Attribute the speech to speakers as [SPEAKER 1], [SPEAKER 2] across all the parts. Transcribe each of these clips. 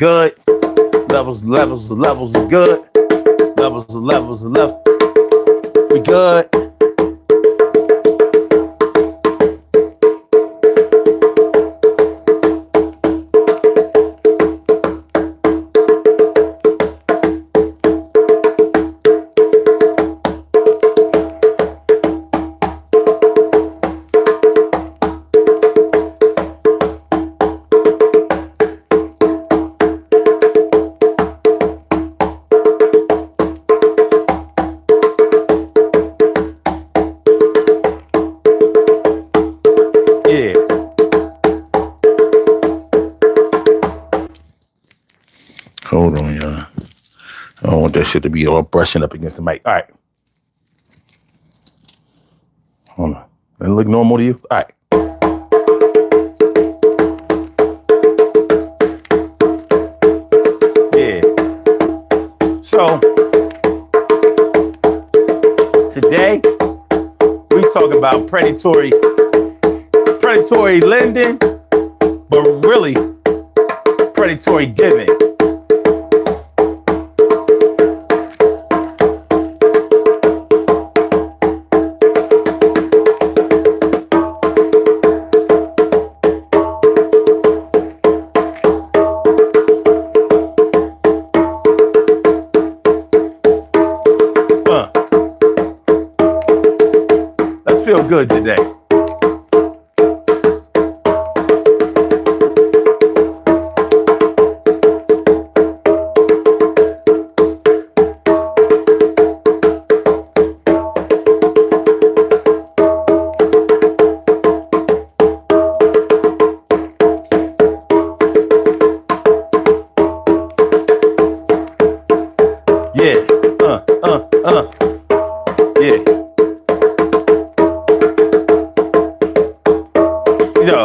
[SPEAKER 1] Good. Levels is good. Levels. We good. Hold on, y'all. I don't want that shit to be all brushing up against the mic. All right. Hold on. Does it look normal to you? All right. Yeah. So, today, we talk about predatory lending, but really predatory giving. Let's feel good today. Yeah, yeah. Yo.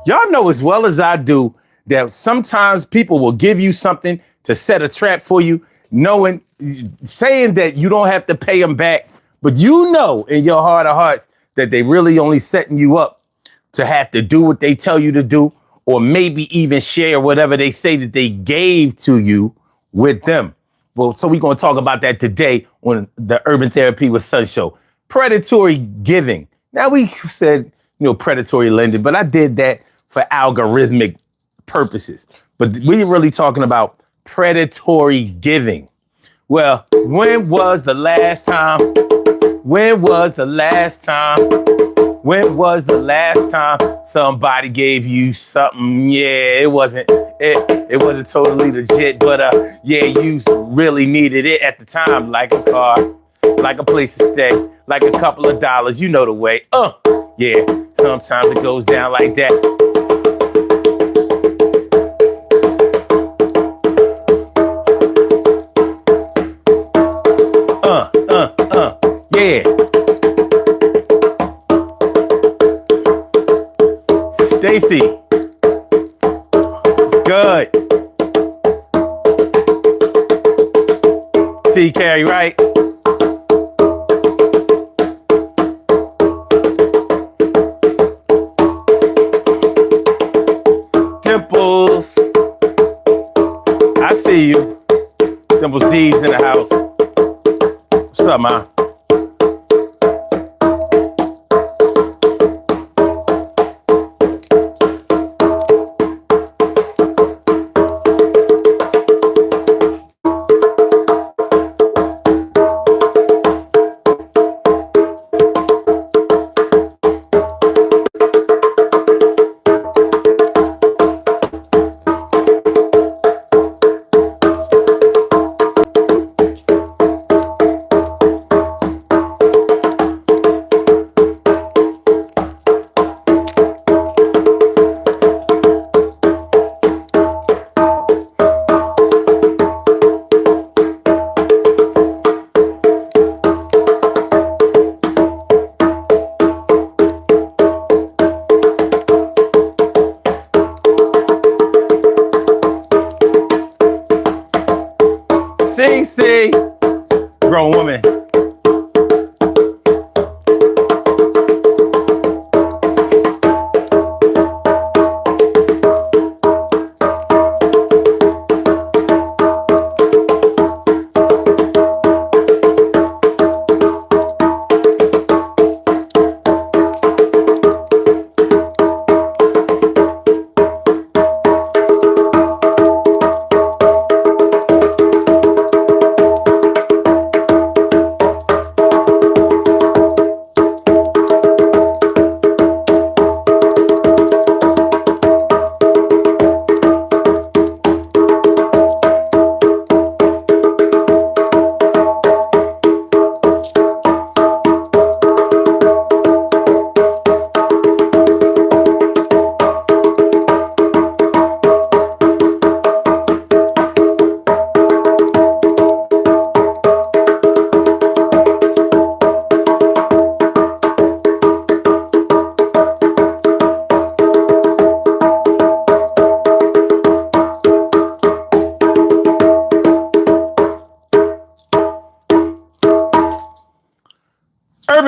[SPEAKER 1] Y'all know as well as I do that sometimes people will give you something to set a trap for you, saying that you don't have to pay them back, but you know in your heart of hearts that they really only setting you up to have to do what they tell you to do, or maybe even share whatever they say that they gave to you with them. Well, so we're going to talk about that today on the Urban Therapy with Sun show. Predatory giving. Now we said, predatory lending, but I did that for algorithmic purposes. But we're really talking about predatory giving. Well, when was the last time somebody gave you something? Yeah, it wasn't totally legit, but yeah, you really needed it at the time, like a car, like a place to stay, like a couple of dollars. You know the way. Yeah, sometimes it goes down like that. Yeah. Stacy. It's good. T. Carey, right? Dimples. I see you. Dimples D's in the house. What's up, man?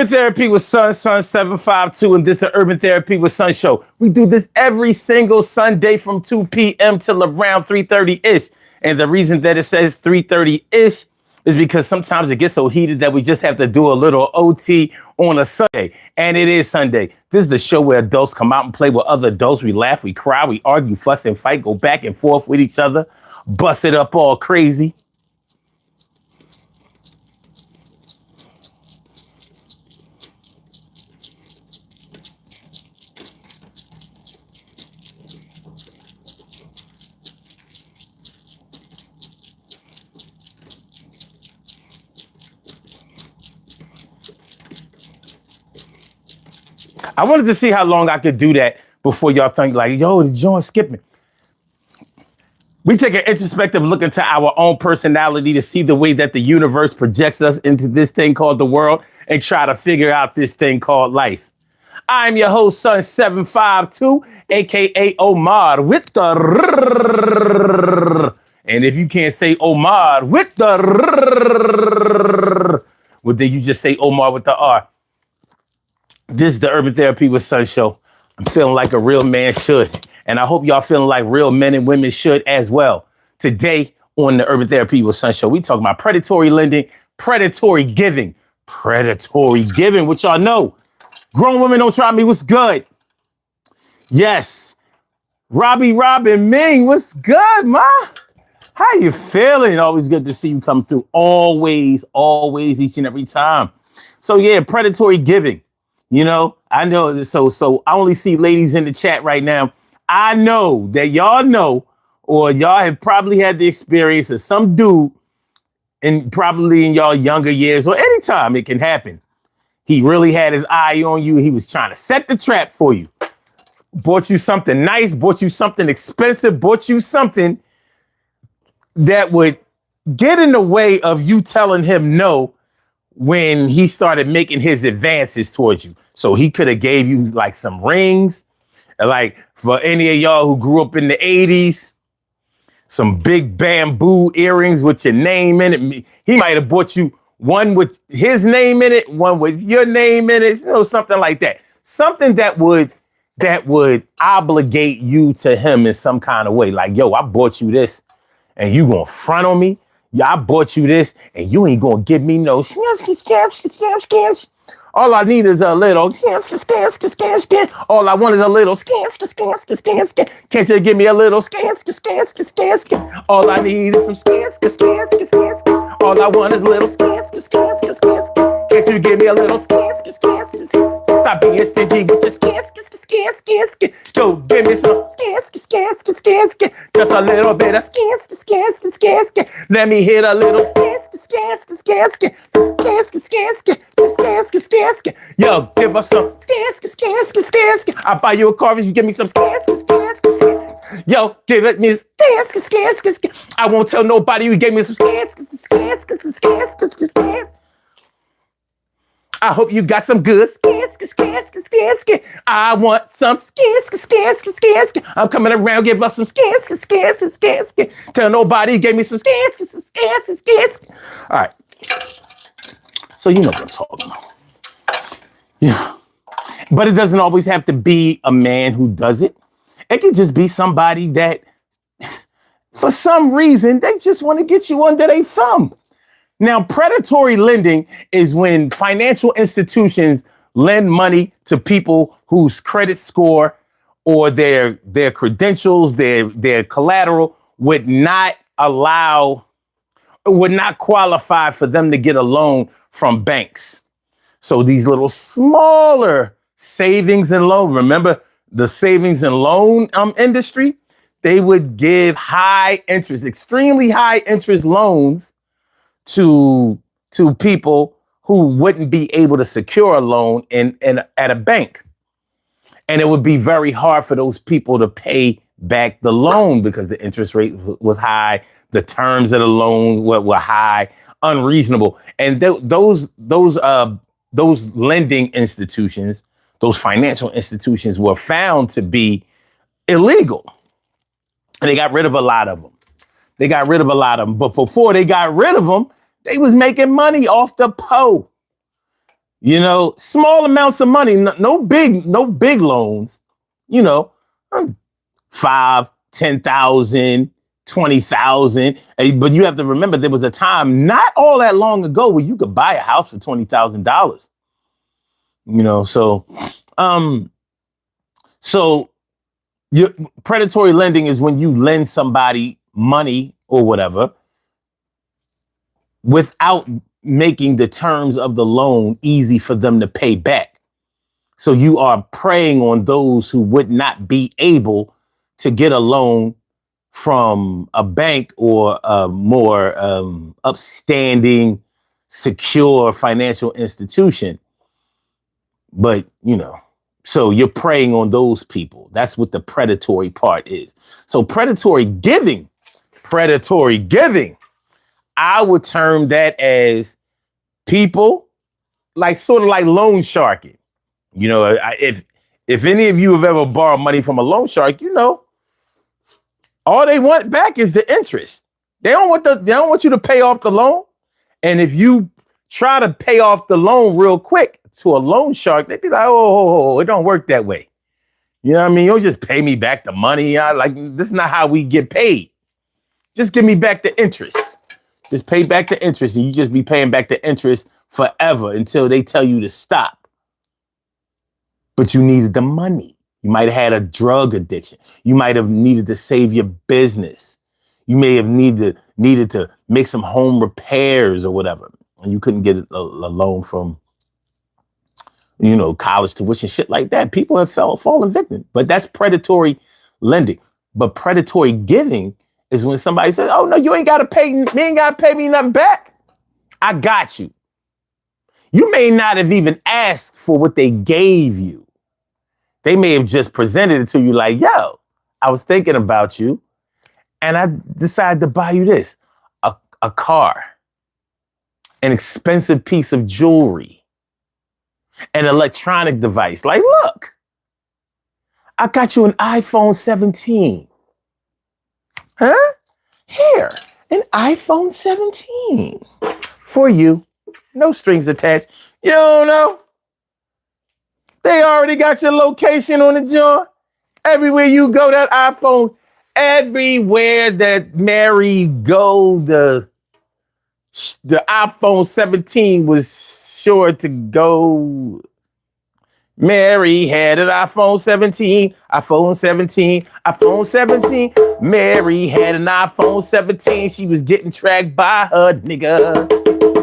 [SPEAKER 1] Urban Therapy with Sun 752, and this is the Urban Therapy with Sun show. We do this every single Sunday from 2 p.m. till around 3:30-ish. And the reason that it says 3:30-ish is because sometimes it gets so heated that we just have to do a little OT on a Sunday. And it is Sunday. This is the show where adults come out and play with other adults. We laugh, we cry, we argue, fuss, and fight, go back and forth with each other, bust it up all crazy. I wanted to see how long I could do that before y'all think like, yo, this joint skipping. We take an introspective look into our own personality to see the way that the universe projects us into this thing called the world and try to figure out this thing called life. I'm your host, Sun 752, aka Omar with the and if you can't say Omar with the well, then you just say Omar with the R. This is the Urban Therapy with Sun show. I'm feeling like a real man should. And I hope y'all feeling like real men and women should as well. Today on the Urban Therapy with Sun show, we talking about predatory lending, predatory giving, which y'all know. Grown women don't try me. What's good? Yes. Robin Ming, what's good, ma? How you feeling? Always good to see you come through. Always, each and every time. So yeah, predatory giving. You know, I know. So I only see ladies in the chat right now. I know that y'all know, or y'all have probably had the experience of some dude, and probably in y'all younger years or anytime it can happen. He really had his eye on you. He was trying to set the trap for you. Bought you something nice, bought you something expensive, bought you something that would get in the way of you telling him no when he started making his advances towards you. So he could have gave you like some rings, like for any of y'all who grew up in the 80s, some big bamboo earrings with your name in it. He might have bought you one with his name in it, one with your name in it, you know, something like that. Something that would obligate you to him in some kind of way. Like, yo, I bought you this and you gonna front on me? Yeah, I bought you this and you ain't gonna give me no scams. All I need is a little scams. All I want is a little scams. Can't you give me a little scams? All I need is some scams. All I want is a little scams. Can't you give me a little scams? Stop being stingy with your scams. Go give me some scams. Just a little bit of scams. Let me hit a little scams. Yo, give us some scams. I buy you a car if you give me some scams. Yo, give it me scams. I won't tell nobody you gave me some scams. I hope you got some good scams. I want some scams. I'm coming around, give us some scams. Tell nobody you gave me some scams. All right. So you know what I'm talking about. Yeah. But it doesn't always have to be a man who does it. It could just be somebody that, for some reason, they just want to get you under their thumb. Now, predatory lending is when financial institutions lend money to people whose credit score or their credentials, their collateral would not qualify for them to get a loan from banks. So these little smaller savings and loan, remember the savings and loan industry, they would give high interest, extremely high interest loans to people who wouldn't be able to secure a loan at a bank. And it would be very hard for those people to pay back the loan because the interest rate was high, the terms of the loan were high, unreasonable. And those lending institutions, those financial institutions were found to be illegal. And they got rid of a lot of them. But before they got rid of them, they was making money off the PO. You know, small amounts of money, no big loans, you know, 5, 10,000, 20,000. But you have to remember there was a time not all that long ago where you could buy a house for $20,000. You know, so your predatory lending is when you lend somebody money or whatever without making the terms of the loan easy for them to pay back. So you are preying on those who would not be able to get a loan from a bank or a more upstanding, secure financial institution. But, you know, so you're preying on those people. That's what the predatory part is. So predatory giving, I would term that as people like sort of like loan sharking. You know, if any of you have ever borrowed money from a loan shark, you know, all they want back is the interest. They don't want you to pay off the loan. And if you try to pay off the loan real quick to a loan shark, they'd be like, oh, it don't work that way. You know what I mean? You don't just pay me back the money. This is not how we get paid. Just give me back the interest. Just pay back the interest, and you just be paying back the interest forever until they tell you to stop. But you needed the money. You might have had a drug addiction. You might have needed to save your business. You may have needed to make some home repairs or whatever. And you couldn't get a loan from, you know, college tuition, shit like that. People have fallen victim. But that's predatory lending. But predatory giving is when somebody says, oh, no, you ain't got to pay me nothing back. I got you. You may not have even asked for what they gave you. They may have just presented it to you like, yo, I was thinking about you and I decided to buy you this, a car, an expensive piece of jewelry, an electronic device. Like, look, I got you an iPhone 17. Huh? Here, an iPhone 17 for you. No strings attached. You don't know. They already got your location on the joint. Everywhere you go, that iPhone, everywhere that Mary go, the iPhone 17 was sure to go. Mary had an iPhone 17, iPhone 17, iPhone 17. Mary had an iPhone 17. She was getting tracked by her nigga.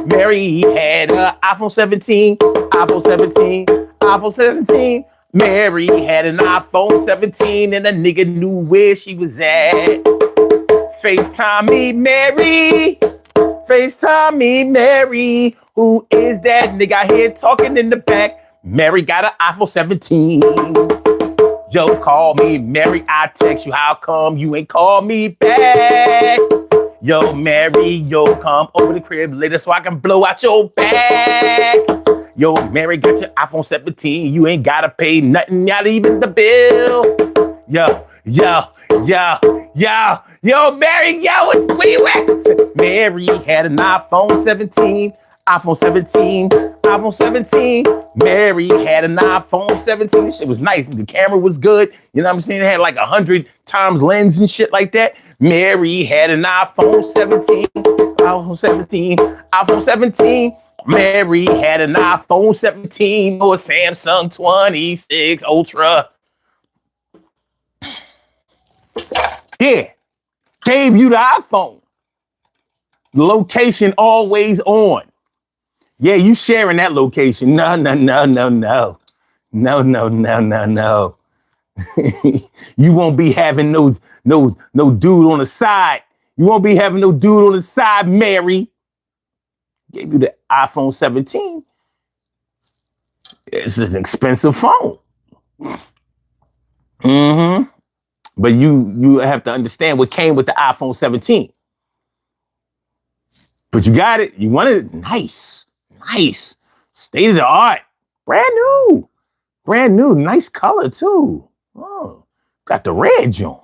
[SPEAKER 1] Mary had an iPhone 17, iPhone 17, iPhone 17. Mary had an iPhone 17 and a nigga knew where she was at. FaceTime me, Mary. FaceTime me, Mary. Who is that nigga out here talking in the back? Mary got an iPhone 17. Yo, call me, Mary. I text you. How come you ain't call me back? Yo, Mary, yo, come over the crib later so I can blow out your back. Yo, Mary got your iPhone 17. You ain't gotta pay nothing, not even the bill. Yo, Mary, where you at? Mary had an iPhone 17. iPhone 17, iPhone 17. Mary had an iPhone 17. This shit was nice. The camera was good. You know what I'm saying? It had like 100 times lens and shit like that. Mary had an iPhone 17, iPhone 17, iPhone 17. Mary had an iPhone 17 or a Samsung 26 Ultra. Yeah, gave you the iPhone. Location always on. Yeah, you sharing that location. No. You won't be having no dude on the side. You won't be having no dude on the side, Mary. Gave you the iPhone 17. It's an expensive phone. Mm-hmm. But you have to understand what came with the iPhone 17. But you got it. You wanted it. Nice. State of the art. Brand new. Nice color too. Oh, got the red joint.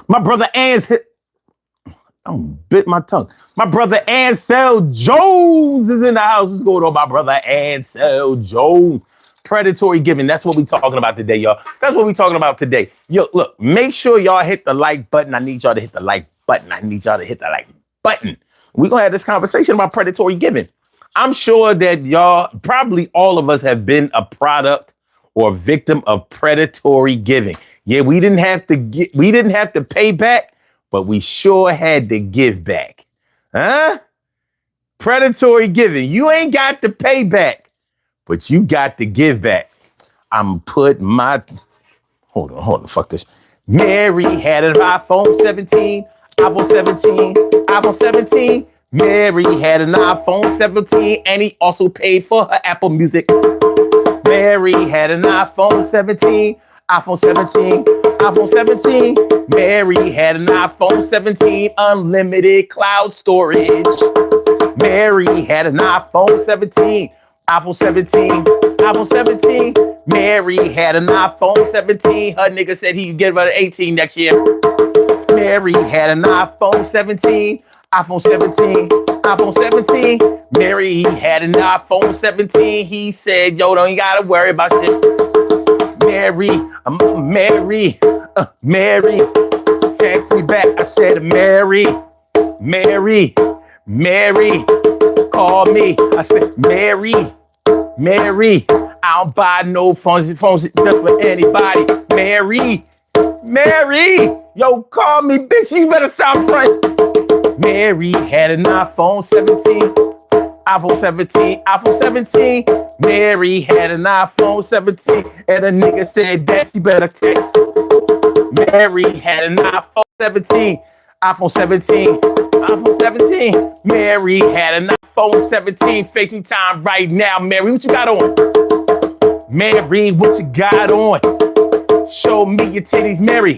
[SPEAKER 1] My brother Ann's hit. bit my tongue. My brother Ansel Jones is in the house. What's going on, my brother Ansel Jones? Predatory giving. That's what we talking about today, y'all. That's what we talking about today. Yo, look, make sure y'all hit the like button. I need y'all to hit the like button. I need y'all to hit the like button. We're going to have this conversation about predatory giving. I'm sure that y'all, probably all of us have been a product or victim of predatory giving. Yeah, we didn't have to pay back, but we sure had to give back. Huh? Predatory giving. You ain't got to pay back, but you got to give back. I'm putting my... Hold on, fuck this. Mary had an iPhone 17, iPhone 17, iPhone 17. Mary had an iPhone 17, and he also paid for her Apple Music. Mary had an iPhone 17, iPhone 17, iPhone 17. Mary had an iPhone 17, unlimited cloud storage. Mary had an iPhone 17, iPhone 17, iPhone 17. Mary had an iPhone 17. Her nigga said he could get her an 18 next year. Mary had an iPhone 17, iPhone 17, iPhone 17. Mary had an iPhone 17. He said, yo, don't you gotta worry about shit. Mary, Mary, text me back. I said, Mary, call me. I said, Mary, I don't buy no phones just for anybody. Mary, yo, call me, bitch. You better stop front. Mary had an iPhone 17, iPhone 17, iPhone 17. Mary had an iPhone 17, and a nigga said that she better text. Mary had an iPhone 17, iPhone 17, iPhone 17. Mary had an iPhone 17. FaceTime time right now, Mary. What you got on? Mary, what you got on? Show me your titties, Mary.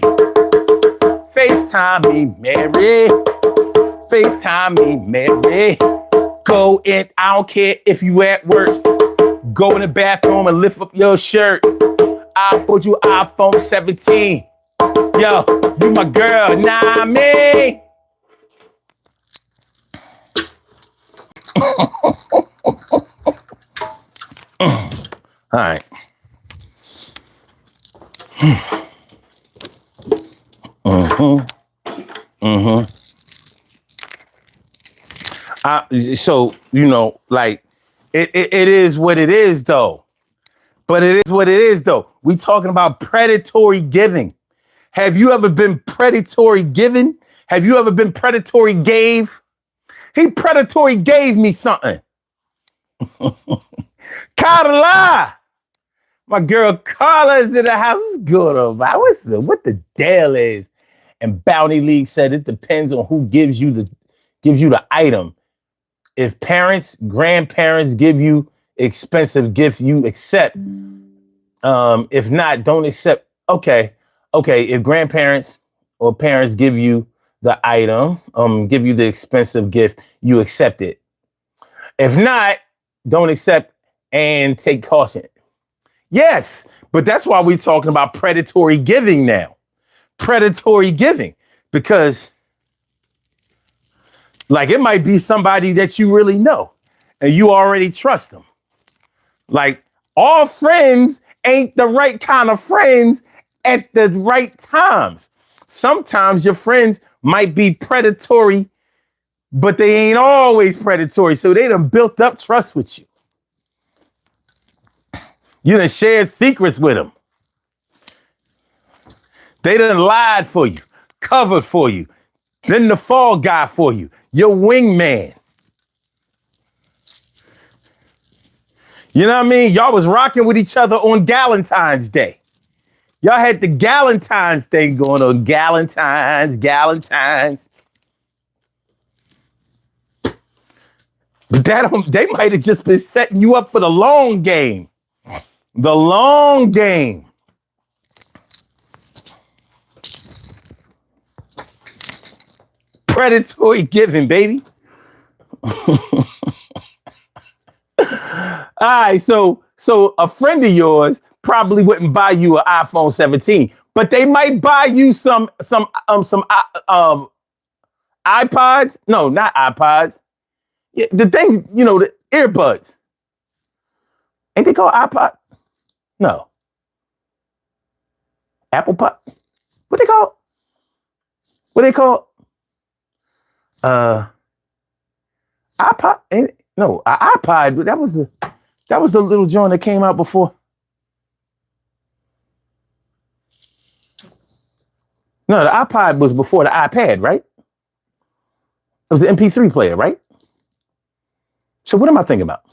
[SPEAKER 1] FaceTime me, Mary. FaceTime me, Mary. Go in, I don't care if you at work. Go in the bathroom and lift up your shirt. I'll put you iPhone 17. Yo, you my girl, nah me. All right. So, you know, like, it is what it is, though. But it is what it is, though. We talking about predatory giving. Have you ever been predatory given? Have you ever been predatory gave? He predatory gave me something. Carla! My girl Carla is in the house. What's good about? What the deal is? And Bounty League said it depends on who gives you the item. If parents, grandparents give you expensive gift, you accept. If not, don't accept. Okay. If grandparents or parents give you the item, give you the expensive gift, you accept it. If not, don't accept and take caution. Yes, but that's why we're talking about predatory giving now. Predatory giving, because like it might be somebody that you really know and you already trust them. Like all friends ain't the right kind of friends at the right times. Sometimes your friends might be predatory, but they ain't always predatory. So they done built up trust with you. You done shared secrets with them. They done lied for you, covered for you, been the fall guy for you, your wingman. You know what I mean? Y'all was rocking with each other on Galentine's Day. Y'all had the Galentine's thing going on. Galentine's. But they might have just been setting you up for the long game. The long game. Predatory giving, baby. All right, so a friend of yours probably wouldn't buy you an iPhone 17, but they might buy you some iPods? No, not iPods. Yeah, the things, the earbuds. Ain't they called iPod? No. Apple Pod? What they call? What they call? iPod? No, iPod. That was the little joint that came out before. No, the iPod was before the iPad, right? It was the MP3 player, right? So what am I thinking about?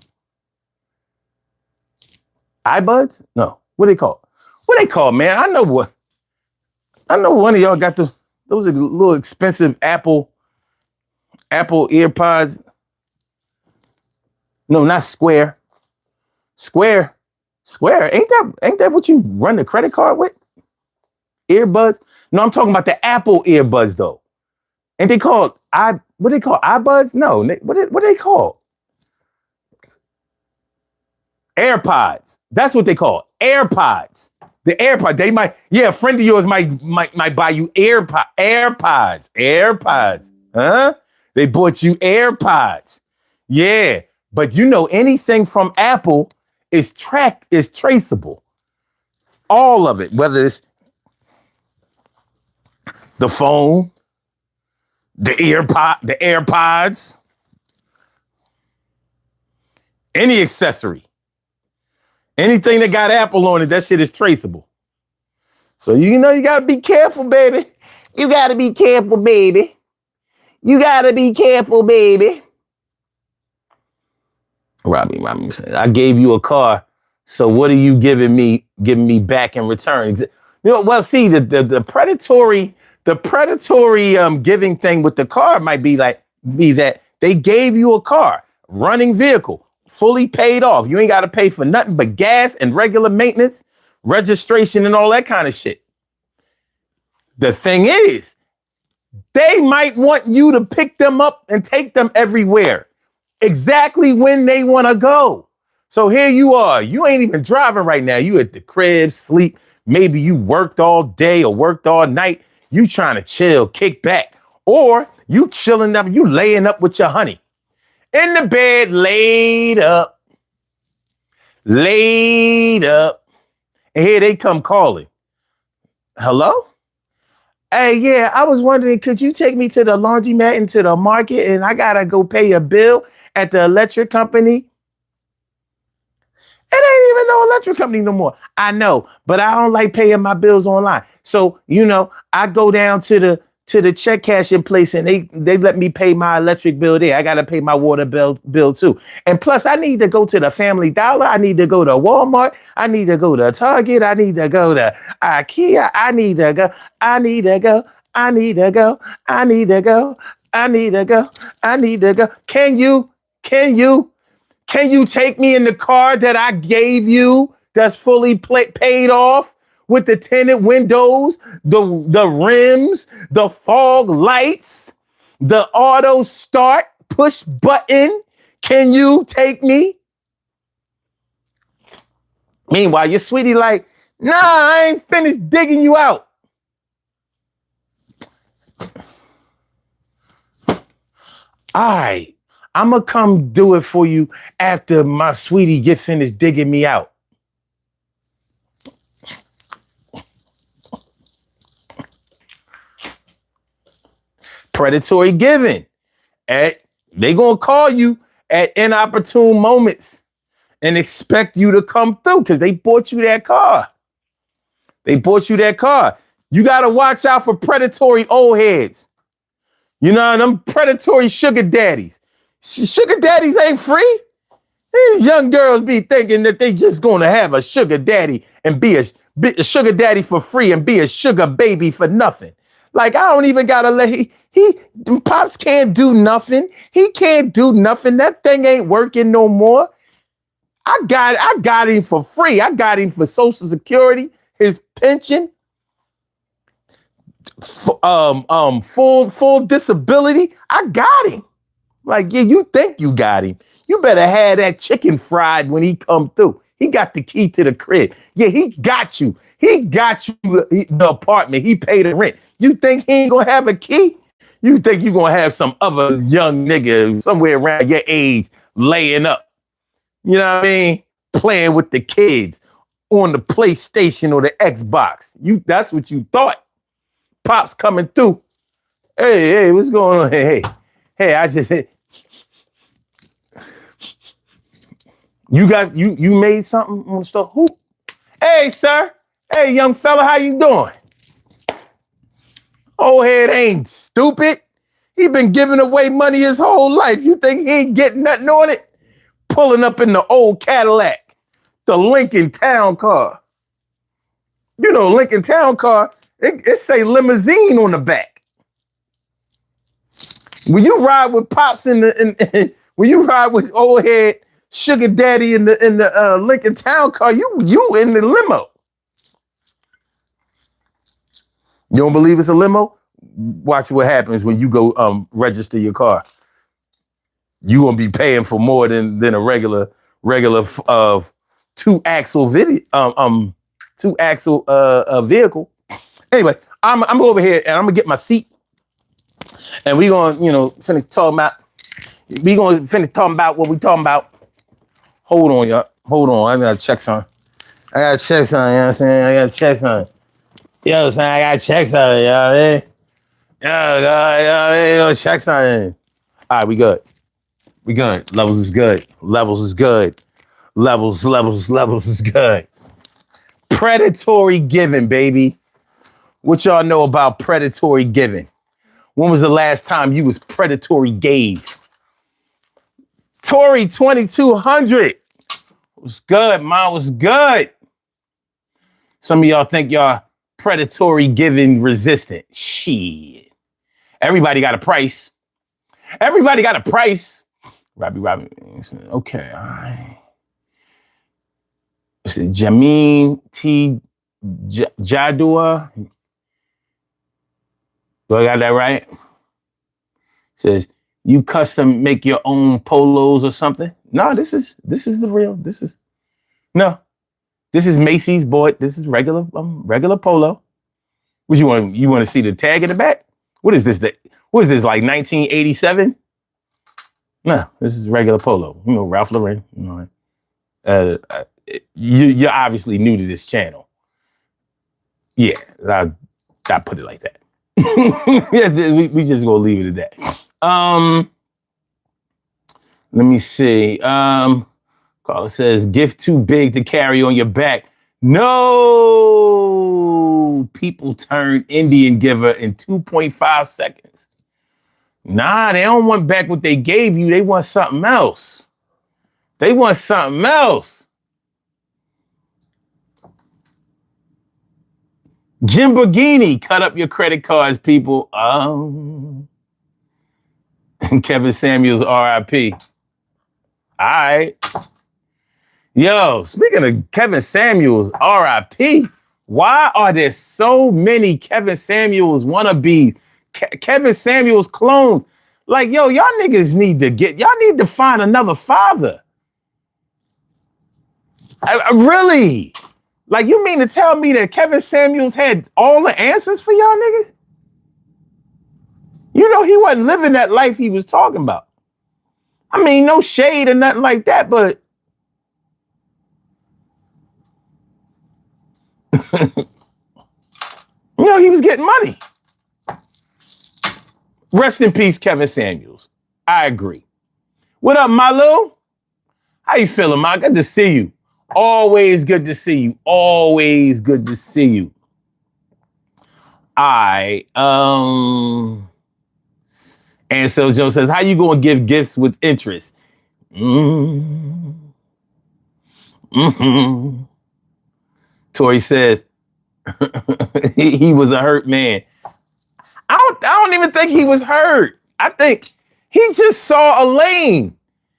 [SPEAKER 1] iBuds? No. What they call? What they call, man? I know one of y'all got those are little expensive Apple earpods. No, not Square. Square. Ain't that what you run the credit card with? Earbuds? No, I'm talking about the Apple earbuds though. Ain't they called what they call iBuds? No, what are they called? AirPods. That's what they call AirPods. The AirPods. They might, a friend of yours might buy you AirPods. Huh? They bought you AirPods. Yeah. But anything from Apple is traceable. All of it, whether it's the phone, the AirPods, any accessory. Anything that got Apple on it, that shit is traceable. So you gotta be careful, baby. You gotta be careful, baby. Robbie said, I gave you a car, so what are you giving me back in return? Well, see, the predatory giving thing with the car might be that they gave you a car, running vehicle, fully paid off. You ain't got to pay for nothing but gas and regular maintenance, registration, and all that kind of shit. The thing is, they might want you to pick them up and take them everywhere, exactly when they want to go. So here you are. You ain't even driving right now. You at the crib, sleep. Maybe you worked all day or worked all night. You trying to chill, kick back. Or you chilling up, you laying up with your honey. In the bed, laid up. And here they come calling. Hello? Hey, yeah, I was wondering, could you take me to the laundromat and to the market and I gotta go pay a bill at the electric company? It ain't even no electric company no more. I know, but I don't like paying my bills online. So, I go down to the check cashing place and they let me pay my electric bill there. I got to pay my water bill too. And plus I need to go to the Family Dollar. I need to go to Walmart. I need to go to Target. I need to go to IKEA. I need to go. Can you take me in the car that I gave you that's fully paid off with the tinted windows, the rims, the fog lights, the auto start push button? Can you take me? Meanwhile, your sweetie like, nah, I ain't finished digging you out. All right. I'm going to come do it for you after my sweetie get finished digging me out. Predatory giving. They going to call you at inopportune moments and expect you to come through because they bought you that car. You got to watch out for predatory old heads. Them predatory sugar daddies. Sugar daddies ain't free. These young girls be thinking that they just gonna have a sugar daddy and be a sugar daddy for free and be a sugar baby for nothing. Like I don't even gotta let Pops can't do nothing. He can't do nothing. That thing ain't working no more. I got him for free. I got him for Social Security, his pension, full disability. I got him. Like, yeah, you think you got him. You better have that chicken fried when he come through. He got the key to the crib. Yeah, he got you. He got you the apartment. He paid the rent. You think he ain't gonna have a key? You think you gonna have some other young nigga somewhere around your age laying up, you know what I mean? Playing with the kids on the PlayStation or the Xbox. That's what you thought. Pops coming through. Hey, what's going on? Hey, I just you guys, you made something on the store? Who? Hey, sir. Hey, young fella, how you doing? Old head ain't stupid. He been giving away money his whole life. You think he ain't getting nothing on it? Pulling up in the old Cadillac, the Lincoln Town Car. You know, Lincoln Town Car, it say limousine on the back. When you ride with Pops when you ride with old head Sugar Daddy in the Lincoln Town Car, you in the limo. You don't believe it's a limo? Watch what happens when you go register your car. You gonna be paying for more than a regular two axle vehicle. Anyway, I'm gonna go over here and I'm gonna get my seat, and we gonna finish talking about. We gonna finish talking about what we talking about. Hold on, y'all. Hold on. I gotta check something. You know what I'm saying? I gotta check something. You know what I'm saying? I gotta check something, y'all. Yeah, check something. All right, we good. We good. Levels is good. Levels is good. Levels is good. Predatory giving, baby. What y'all know about predatory giving? When was the last time you was predatory gave? Tory 2200. Was good, man. Was good. Some of y'all think y'all predatory giving resistant. Shit. Everybody got a price. Everybody got a price. Robbie. Okay, all right. It's Jameen T. Jadua. Do I got that right? Says you custom make your own polos or something. No, this is the real. This is Macy's boy. This is regular polo. What you want? You want to see the tag in the back? What is this? What is this, like 1987? No, this is regular polo. You know, Ralph Lauren. You know, you're obviously new to this channel. Yeah, I put it like that. Yeah, we just gonna leave it at that. Let me see. Carl says, gift too big to carry on your back. No, people turn Indian giver in 2.5 seconds. Nah, they don't want back what they gave you. They want something else. They want something else. Jim Borghini, cut up your credit cards, people. Kevin Samuels, RIP. All right. Yo, speaking of Kevin Samuels, RIP, why are there so many Kevin Samuels wannabes, Kevin Samuels clones? Like, yo, y'all niggas need to find another father. I really? Like, you mean to tell me that Kevin Samuels had all the answers for y'all niggas? You know, he wasn't living that life he was talking about. I mean, no shade or nothing like that, but you know, he was getting money. Rest in peace, Kevin Samuels. I agree. What up, Malu? How you feeling, man? Good to see you. Always good to see you. Always good to see you. And so Joe says, how you gonna give gifts with interest? Tori says, he was a hurt man. I don't even think he was hurt. I think he just saw a lane.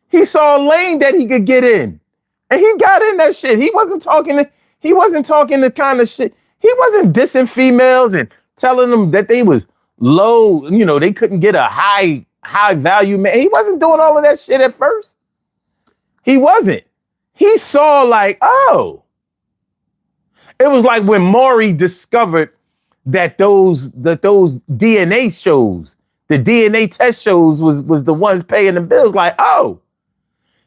[SPEAKER 1] He saw a lane that he could get in. And he got in that shit. He wasn't talking the kind of shit. He wasn't dissing females and telling them that they was low, you know, they couldn't get a high value man. He wasn't doing all of that shit at first. He wasn't. He saw like, oh. It was like when Maury discovered that those DNA shows the DNA test shows was the ones paying the bills. Like, oh,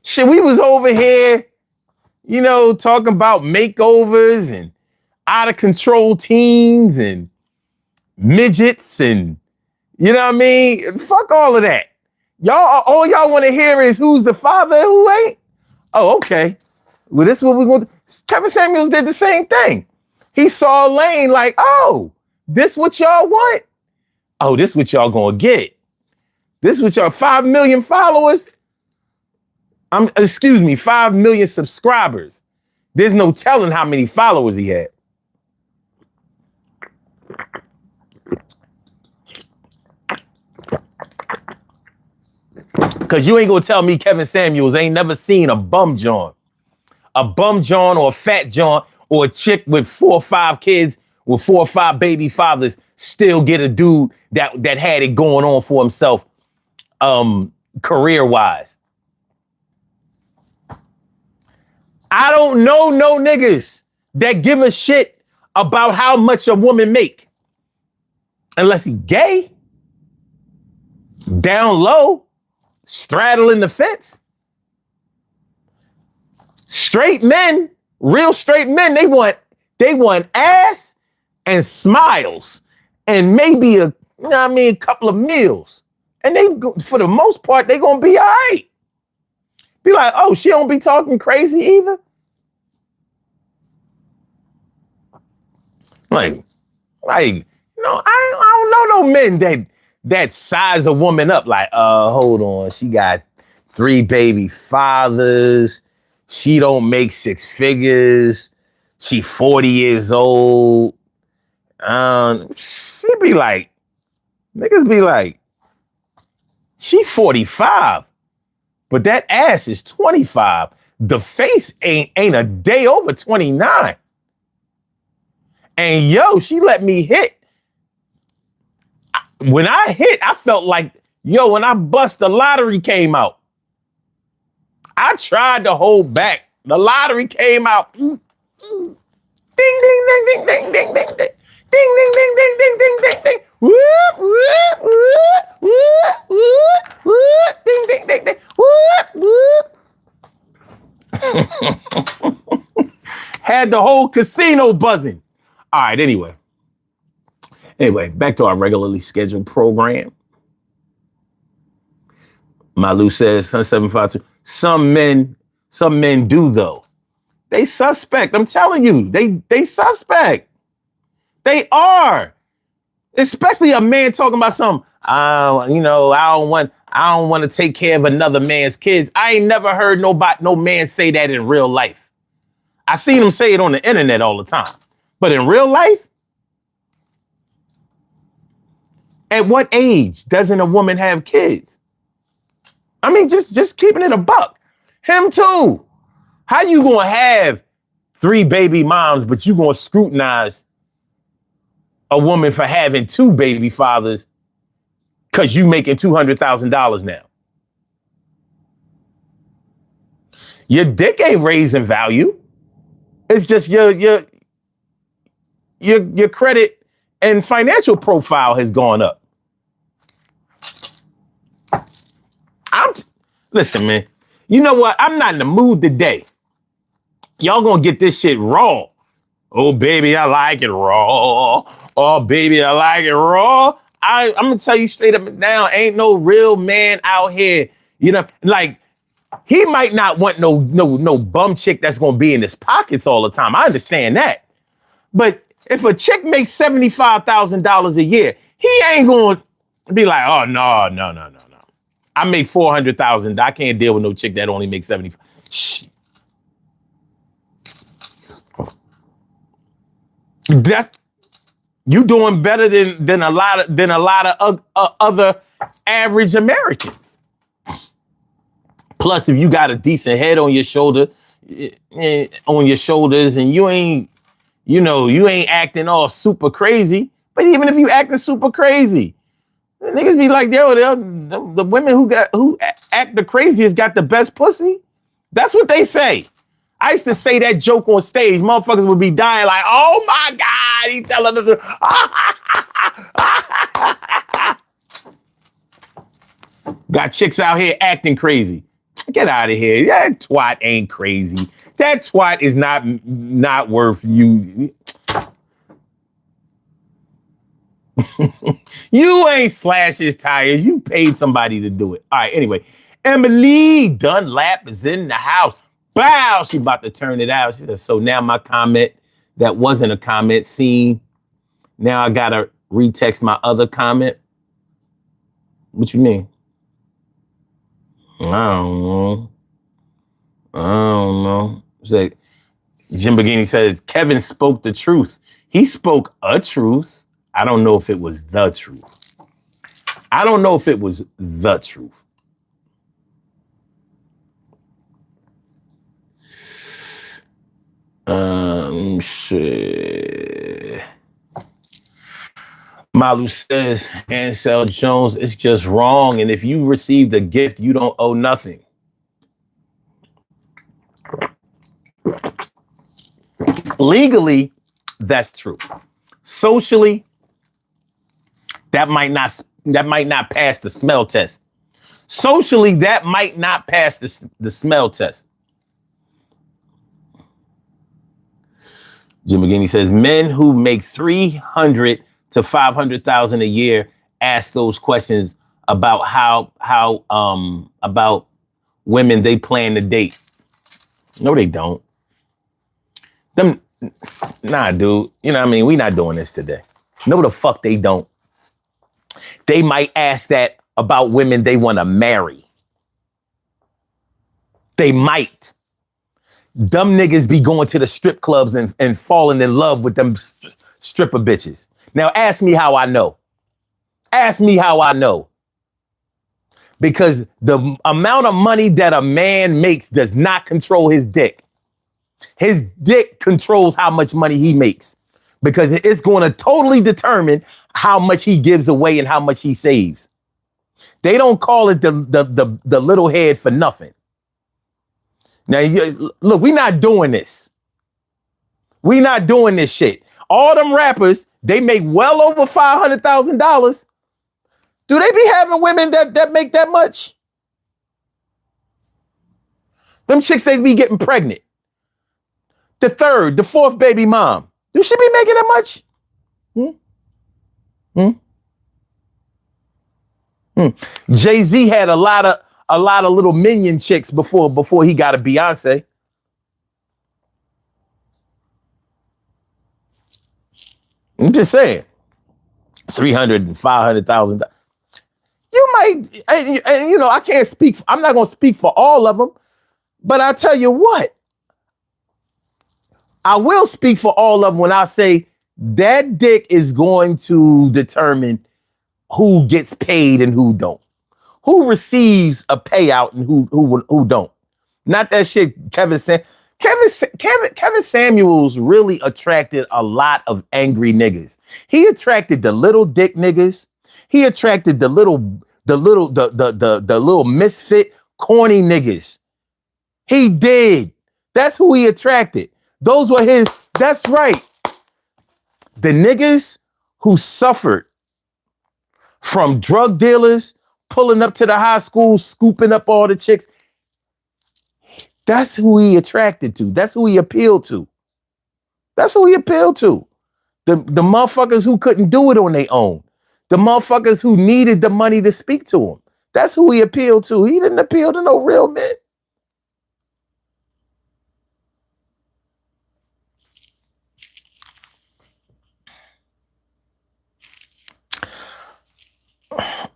[SPEAKER 1] shit, we was over here, talking about makeovers and out of control teens and midgets and, you know what I mean? Fuck all of that. All y'all want to hear is who's the father, who ain't? Oh, okay. Well, this is what we're going to do. Kevin Samuels did the same thing. He saw a lane like, oh, this what y'all want? Oh, this what y'all gonna get. This what y'all, 5 million followers? 5 million subscribers. There's no telling how many followers he had. Because you ain't gonna tell me Kevin Samuels ain't never seen a bum John. A bum John or a fat John or a chick with 4 or 5 kids with 4 or 5 baby fathers still get a dude that had it going on for himself career-wise. I don't know no niggas that give a shit about how much a woman make. Unless he gay. Down low. Straddling the fence. Straight men, real straight men, they want ass and smiles and maybe a couple of meals. And they, for the most part, they gonna be all right. Be like, oh, she don't be talking crazy either. Like, I don't know no men that size a woman up. Like, hold on, she got 3 baby fathers. She don't make 6 figures. She 40 years old. She be like, niggas be like, she 45, but that ass is 25. The face ain't a day over 29. And yo, she let me hit. When I hit, I felt like, when I bust, the lottery came out. I tried to hold back. The lottery came out. Ding, ding, ding, ding, ding, ding, ding, ding, ding. Ding, ding, ding, ding, ding, ding, ding, ding. Whoop, whoop, whoop, whoop, whoop, whoop. Ding, ding, ding, ding. Whoop, whoop. Had the whole casino buzzing. All right, anyway, back to our regularly scheduled program. Malu says, Sun 752. Some men do though. They suspect. I'm telling you, they suspect. They are. Especially a man talking about something. I don't want to take care of another man's kids. I ain't never heard no man say that in real life. I seen him say it on the internet all the time. But in real life, at what age doesn't a woman have kids? I mean, just keeping it a buck. Him too. How you gonna have 3 baby moms, but you gonna scrutinize a woman for having 2 baby fathers because you making $200,000 now? Your dick ain't raising value. It's just your credit and financial profile has gone up. Listen, man. You know what? I'm not in the mood today. Y'all gonna get this shit raw. Oh, baby, I like it raw. Oh, baby, I like it raw. I'm gonna tell you straight up and down, ain't no real man out here. Like, he might not want no bum chick that's gonna be in his pockets all the time. I understand that. But if a chick makes $75,000 a year, he ain't gonna be like, oh, no. I make $400,000. I can't deal with no chick that only makes 75. Shh. That's you doing better than a lot of other average Americans. Plus, if you got a decent head on your shoulders, and you ain't acting all super crazy. But even if you acting super crazy, niggas be like, the women who act the craziest got the best pussy. That's what they say. I used to say that joke on stage. Motherfuckers would be dying like, oh my God, he telling them. Got chicks out here acting crazy. Get out of here. That twat ain't crazy. That twat is not worth you. You ain't slashed his tires. You paid somebody to do it. All right, anyway. Emily Dunlap is in the house. Bow! She about to turn it out. She said, so now my comment that wasn't a comment seen. Now I got to retext my other comment. What you mean? I don't know. Say, Jim Begini says, Kevin spoke the truth. He spoke a truth. I don't know if it was the truth. I don't know if it was the truth. Shit. Malu says, Ansel Jones, it's just wrong. And if you received a gift, you don't owe nothing. Legally, that's true. Socially, that might not pass the smell test. Socially, that might not pass the smell test. Jim McGinney says, men who make 300 to 500,000 a year ask those questions about about women they plan to date. No, they don't. Nah, dude. You know what I mean? We not doing this today. No, the fuck they don't. They might ask that about women they want to marry. They might. Dumb niggas be going to the strip clubs and falling in love with them stripper bitches. Now ask me how I know. Ask me how I know. Because the amount of money that a man makes does not control his dick. His dick controls how much money he makes. Because it's going to totally determine how much he gives away and how much he saves. They don't call it the little head for nothing. Now, look, we not doing this. We not doing this shit. All them rappers, they make well over $500,000. Do they be having women that make that much? Them chicks, they be getting pregnant. The third, the fourth baby mom. Do she be making that much? Jay-Z had a lot of little minion chicks before he got a Beyonce. I'm just saying, $300,000 and $500,000. You might, and you know, I can't speak. I'm not going to speak for all of them, but I tell you what, I will speak for all of them when I say that dick is going to determine who gets paid and who don't. Who receives a payout and who don't. Not that shit Kevin Samuels really attracted a lot of angry niggas. He attracted the little dick niggas. He attracted the little misfit corny niggas. He did. That's who he attracted. Those were his, that's right. The niggas who suffered from drug dealers pulling up to the high school, scooping up all the chicks. That's who he attracted to. That's who he appealed to. That's who he appealed to. The motherfuckers who couldn't do it on their own. The motherfuckers who needed the money to speak to him. That's who he appealed to. He didn't appeal to no real men.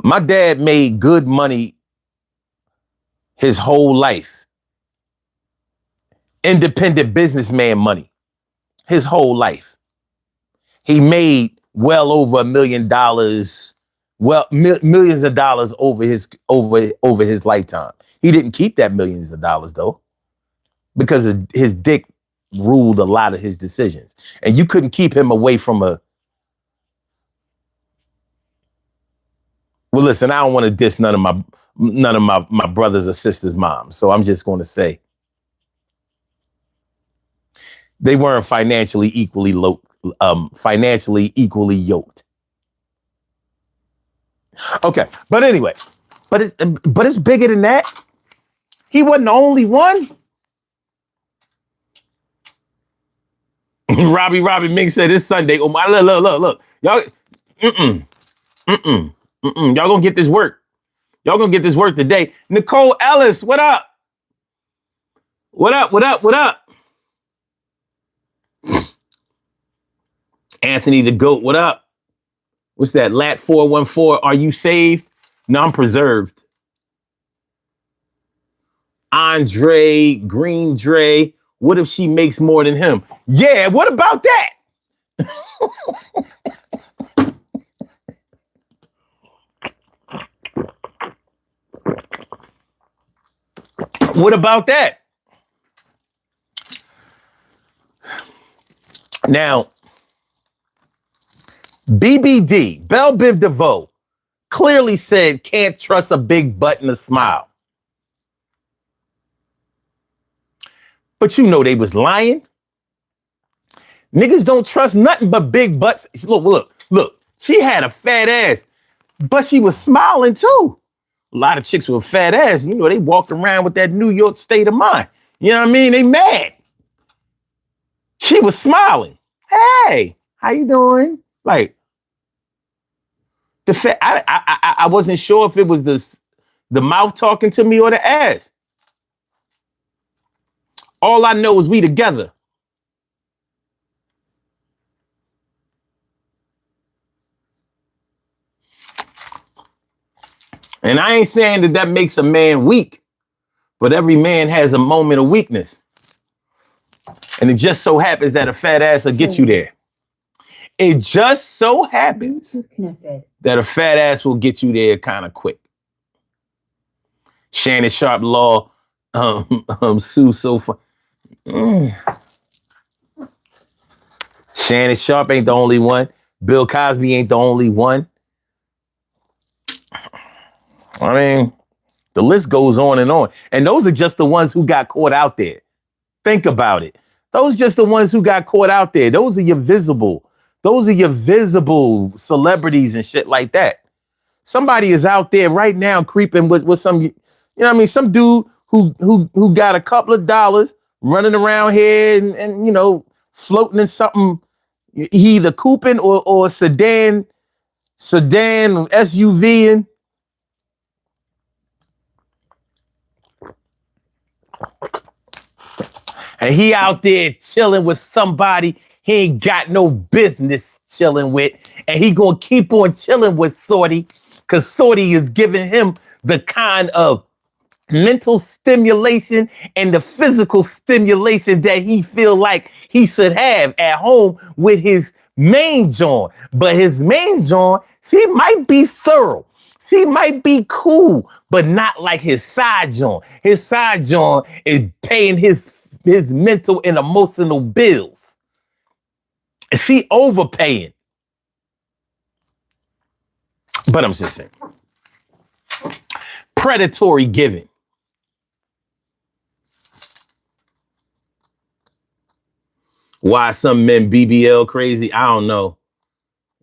[SPEAKER 1] My dad made good money his whole life. Independent businessman money his whole life. He made well over $1 million, millions of dollars over his lifetime. He didn't keep that millions of dollars though, because his dick ruled a lot of his decisions, and you couldn't keep him away from a. Well, listen, I don't want to diss none of my brothers or sisters' moms, so I'm just going to say they weren't financially equally yoked. Okay, but anyway, But it's bigger than that. He wasn't the only one. Robbie Mink said this Sunday. Oh my, look. Y'all, mm-mm, mm-mm, mm-mm. Y'all gonna get this work. Y'all gonna get this work today. Nicole Ellis, what up? What up? Anthony the GOAT, what up? What's that? Lat 414, are you saved? No, I'm preserved. Andre, Green Dre, what if she makes more than him? Yeah, what about that? What about that? Now, BBD, Belle Biv DeVoe, clearly said can't trust a big butt and a smile. But you know they was lying. Niggas don't trust nothing but big butts. Look. She had a fat ass, but she was smiling too. A lot of chicks with fat ass, you know, they walk around with that New York state of mind. You know what I mean? They mad. She was smiling. Hey, how you doing? Like, I wasn't sure if it was the mouth talking to me or the ass. All I know is we together. And I ain't saying that makes a man weak, but every man has a moment of weakness. And it just so happens that a fat ass will get you there. It just so happens that a fat ass will get you there kind of quick. Shannon Sharp Law, Sue so far. Shannon Sharp ain't the only one. Bill Cosby ain't the only one. I mean, the list goes on and on. And those are just the ones who got caught out there. Think about it. Those are just the ones who got caught out there. Those are your visible celebrities and shit like that. Somebody is out there right now creeping with some, you know what I mean? Some dude who got a couple of dollars running around here and you know, floating in something, he either couping or sedan SUV and he out there chilling with somebody he ain't got no business chilling with. And he gonna keep on chilling with Shorty because Shorty is giving him the kind of mental stimulation and the physical stimulation that he feel like he should have at home with his main joint. But his main joint, she might be thorough. She might be cool, but not like his side joint. His side joint is paying his mental and emotional bills. Is she overpaying? But I'm just saying. Predatory giving. Why some men BBL crazy? I don't know.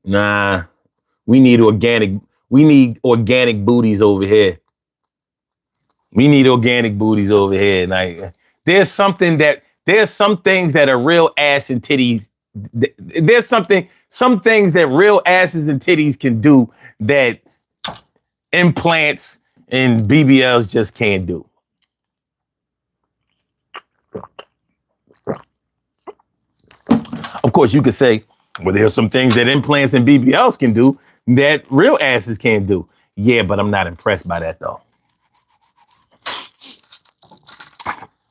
[SPEAKER 1] Nah, we need organic booties over here. Like, there's some things that are real ass and titties. There's some things that real asses and titties can do that implants and BBLs just can't do. Of course, you could say, well, there's some things that implants and BBLs can do that real asses can't do. Yeah, but I'm not impressed by that, though.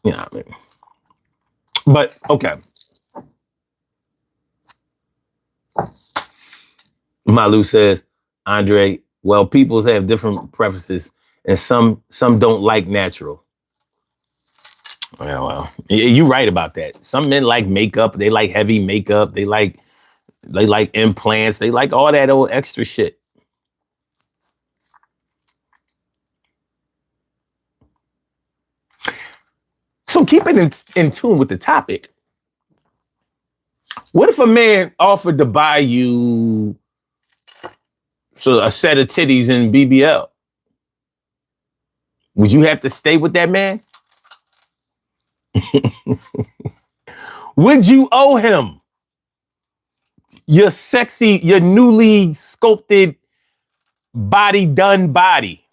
[SPEAKER 1] You know what I mean? But, okay. Malu says, Andre, well, peoples have different preferences, and some don't like natural. Yeah, well, you're right about that. Some men like makeup. They like heavy makeup. They like implants. They like all that old extra shit. So keep it in tune with the topic. What if a man offered to buy you a set of titties in BBL? Would you have to stay with that man? Would you owe him your sexy, your newly sculpted body done body?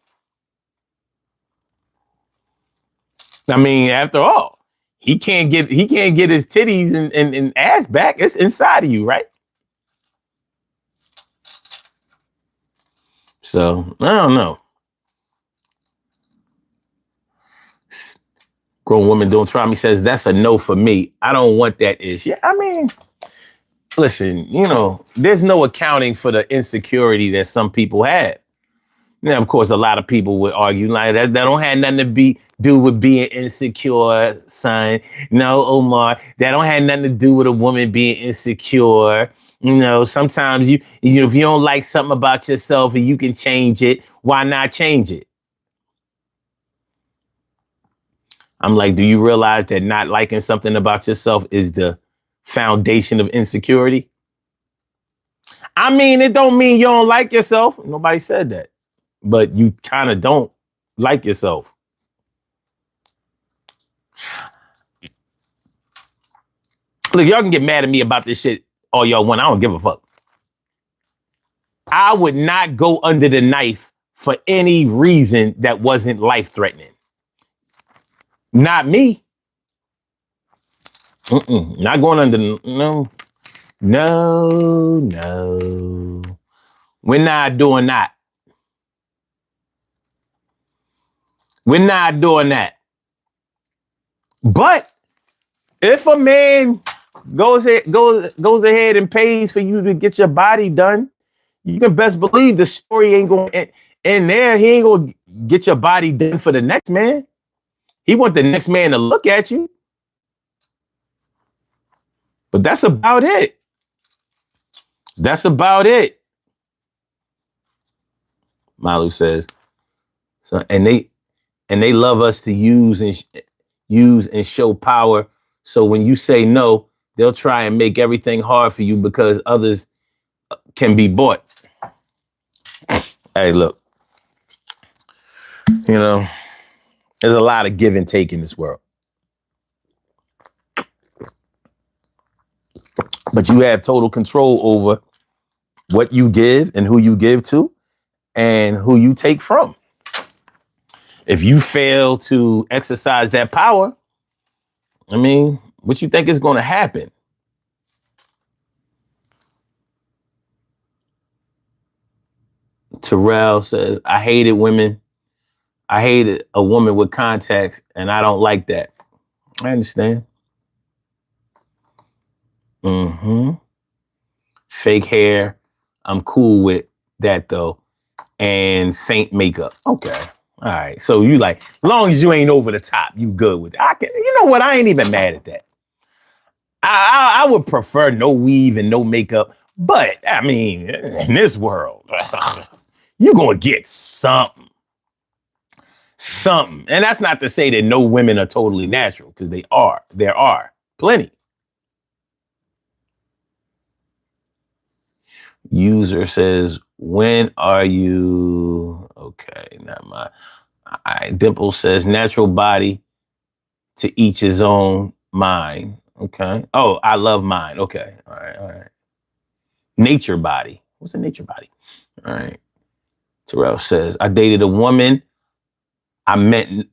[SPEAKER 1] I mean, after all, he can't get his titties and ass back. It's inside of you, right? So I don't know. Grown woman don't try me says that's a no for me. I don't want that ish. Yeah, I mean, listen, you know, there's no accounting for the insecurity that some people have. Now, of course, a lot of people would argue like that don't have nothing to do with being insecure, son. No, Omar, that don't have nothing to do with a woman being insecure. You know, sometimes you know, if you don't like something about yourself and you can change it, why not change it? I'm like, do you realize that not liking something about yourself is the foundation of insecurity? I mean, it don't mean you don't like yourself. Nobody said that. But you kind of don't like yourself. Look, y'all can get mad at me about this shit all y'all want. I don't give a fuck. I would not go under the knife for any reason that wasn't life-threatening. Not me. Not going under, no. We're not doing that. We're not doing that. But if a man goes ahead and pays for you to get your body done, you can best believe the story ain't going to end there. He ain't going to get your body done for the next man. He want the next man to look at you. But that's about it. That's about it. Malu says, so and they love us to use and show power. So when you say no, they'll try and make everything hard for you because others can be bought. Hey, look, you know, there's a lot of give and take in this world. But you have total control over what you give and who you give to and who you take from. If you fail to exercise that power, I mean, what you think is going to happen? Terrell says, I hated women. I hated a woman with contacts, and I don't like that. I understand. Fake hair. I'm cool with that, though. And faint makeup. Okay. All right. So you like, as long as you ain't over the top, you good with it. You know what? I ain't even mad at that. I would prefer no weave and no makeup. But, I mean, in this world, you're going to get something. Something. And that's not to say that no women are totally natural, because they are. There are plenty. User says, when are you? Okay, not my. All right. Dimple says, natural body to each his own mind. Okay. Oh, I love mine. Okay. All right. Nature body. What's a nature body? All right. Terrell says, I dated a woman. I meant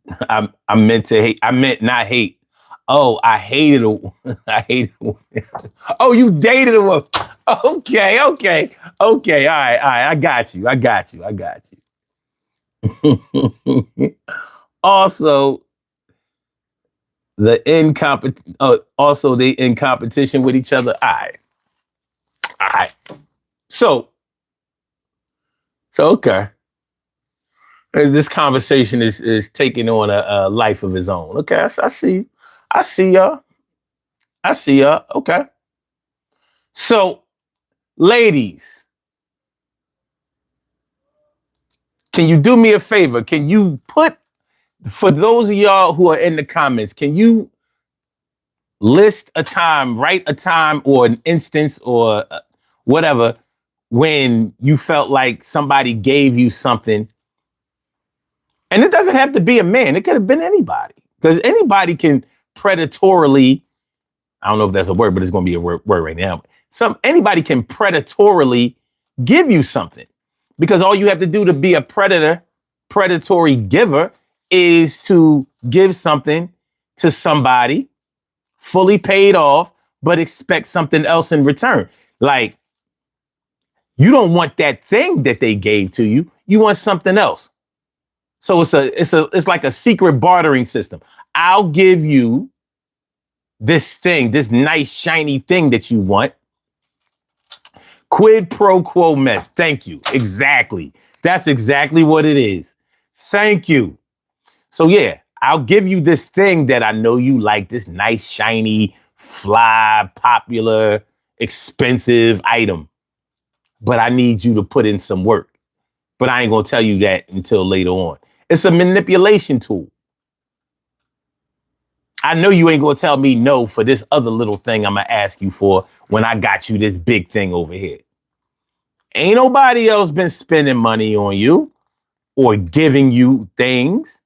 [SPEAKER 1] to hate. I meant not hate. Oh, I hated I hated a woman. Oh, you dated a woman. Okay. All right. I got you. Also, they in competition with each other. All right. So okay. This conversation is taking on a life of its own. Okay, I see y'all. Okay. So, ladies, can you do me a favor? Can you put, for those of y'all who are in the comments, can you write a time or an instance or whatever when you felt like somebody gave you something And it doesn't have to be a man. It could have been anybody. Because anybody can predatorily, I don't know if that's a word, but it's going to be a word right now. Anybody can predatorily give you something. Because all you have to do to be a predatory giver, is to give something to somebody fully paid off, but expect something else in return. Like, you don't want that thing that they gave to you. You want something else. So it's like a secret bartering system. I'll give you this thing, this nice shiny thing that you want. Quid pro quo mess. Thank you. Exactly. That's exactly what it is. Thank you. So yeah, I'll give you this thing that I know you like, this nice, shiny, fly, popular, expensive item. But I need you to put in some work. But I ain't going to tell you that until later on. It's a manipulation tool. I know you ain't going to tell me no for this other little thing I'm going to ask you for when I got you this big thing over here. Ain't nobody else been spending money on you or giving you things.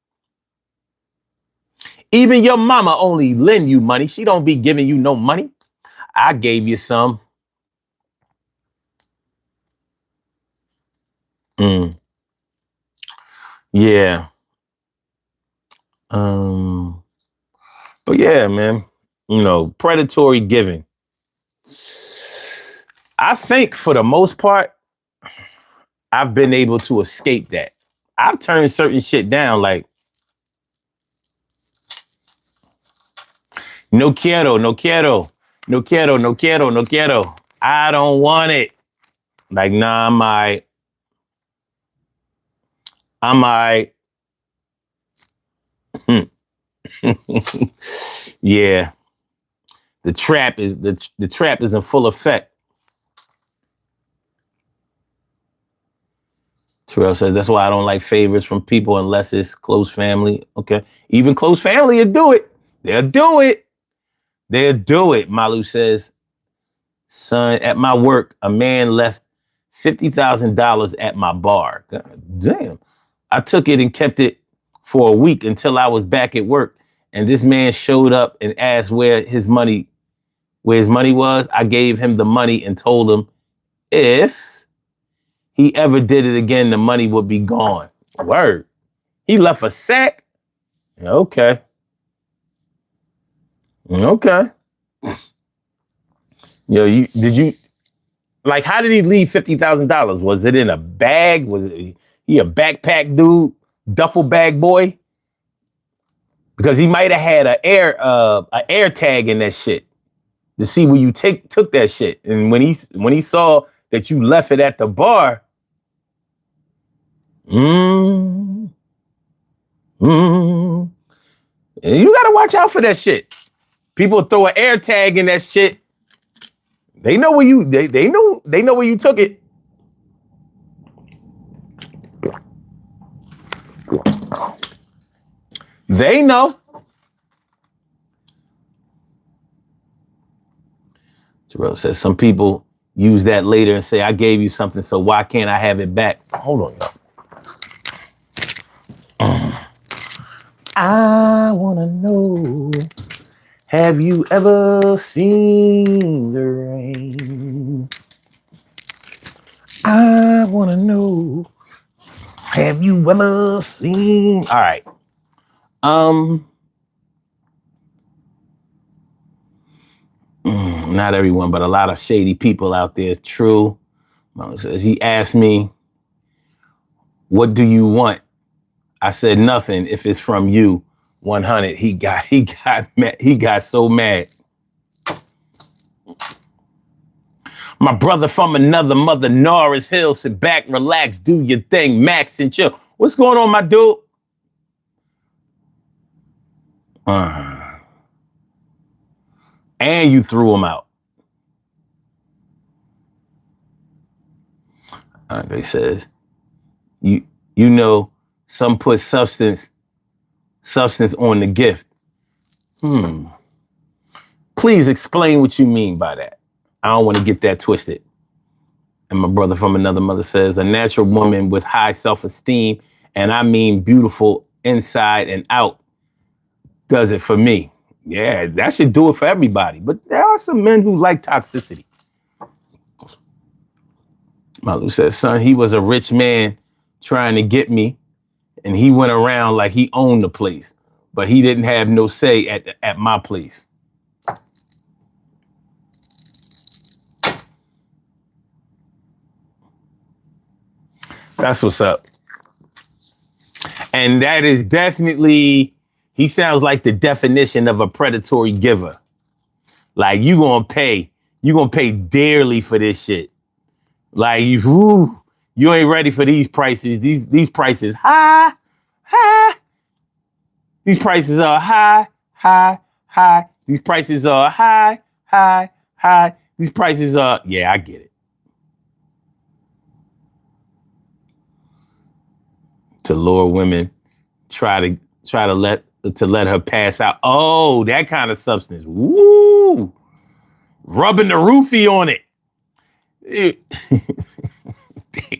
[SPEAKER 1] Even your mama only lend you money. She don't be giving you no money. I gave you some. Yeah. But yeah, man, predatory giving. I think for the most part, I've been able to escape that. I've turned certain shit down, like, no quiero, no quiero, no quiero, no quiero, no quiero. I don't want it. Like, nah, I'm I. Yeah. The trap is in full effect. Terrell says, that's why I don't like favors from people unless it's close family. Okay. Even close family will do it. They'll do it. They'll do it. Malu says, son, at my work, a man left $50,000 at my bar. God damn. I took it and kept it for a week until I was back at work. And this man showed up and asked where his money was. I gave him the money and told him if he ever did it again, the money would be gone. Word. He left a sack. Okay. Okay. Yo, how did he leave $50,000? Was it in a bag? Was he a backpack dude? Duffel bag boy? Because he might have had an air tag in that shit to see where you took that shit. And when he saw that you left it at the bar, and you gotta watch out for that shit. People throw an air tag in that shit. They know where you they know where you took it. They know. Terrell says some people use that later and say, I gave you something, so why can't I have it back? Hold on, y'all. I wanna know, have you ever seen the rain? I wanna know, have you ever seen? All right. Not everyone, but a lot of shady people out there. It's true. Mama says, he asked me, what do you want? I said nothing if it's from you. 100. He got mad. He got so mad. My brother from another mother, Norris Hill, sit back, relax, do your thing, Max and chill. What's going on, my dude? And you threw him out. Andre says, you know, some put substance on the gift. Please explain what you mean by that. I don't want to get that twisted. And my brother from another mother says, a natural woman with high self-esteem and I mean beautiful inside and out, does it for me. Yeah, that should do it for everybody. But there are some men who like toxicity. Malu says, son, he was a rich man trying to get me, and he went around like he owned the place, but he didn't have no say at my place. That's what's up. And that is definitely, he sounds like the definition of a predatory giver. Like you're gonna pay dearly for this shit. Like you ain't ready for these prices. These prices high. These prices are high. These prices are high. These prices are, yeah, I get it. To lure women, try to let her pass out. Oh, that kind of substance. Woo! Rubbing the roofie on it.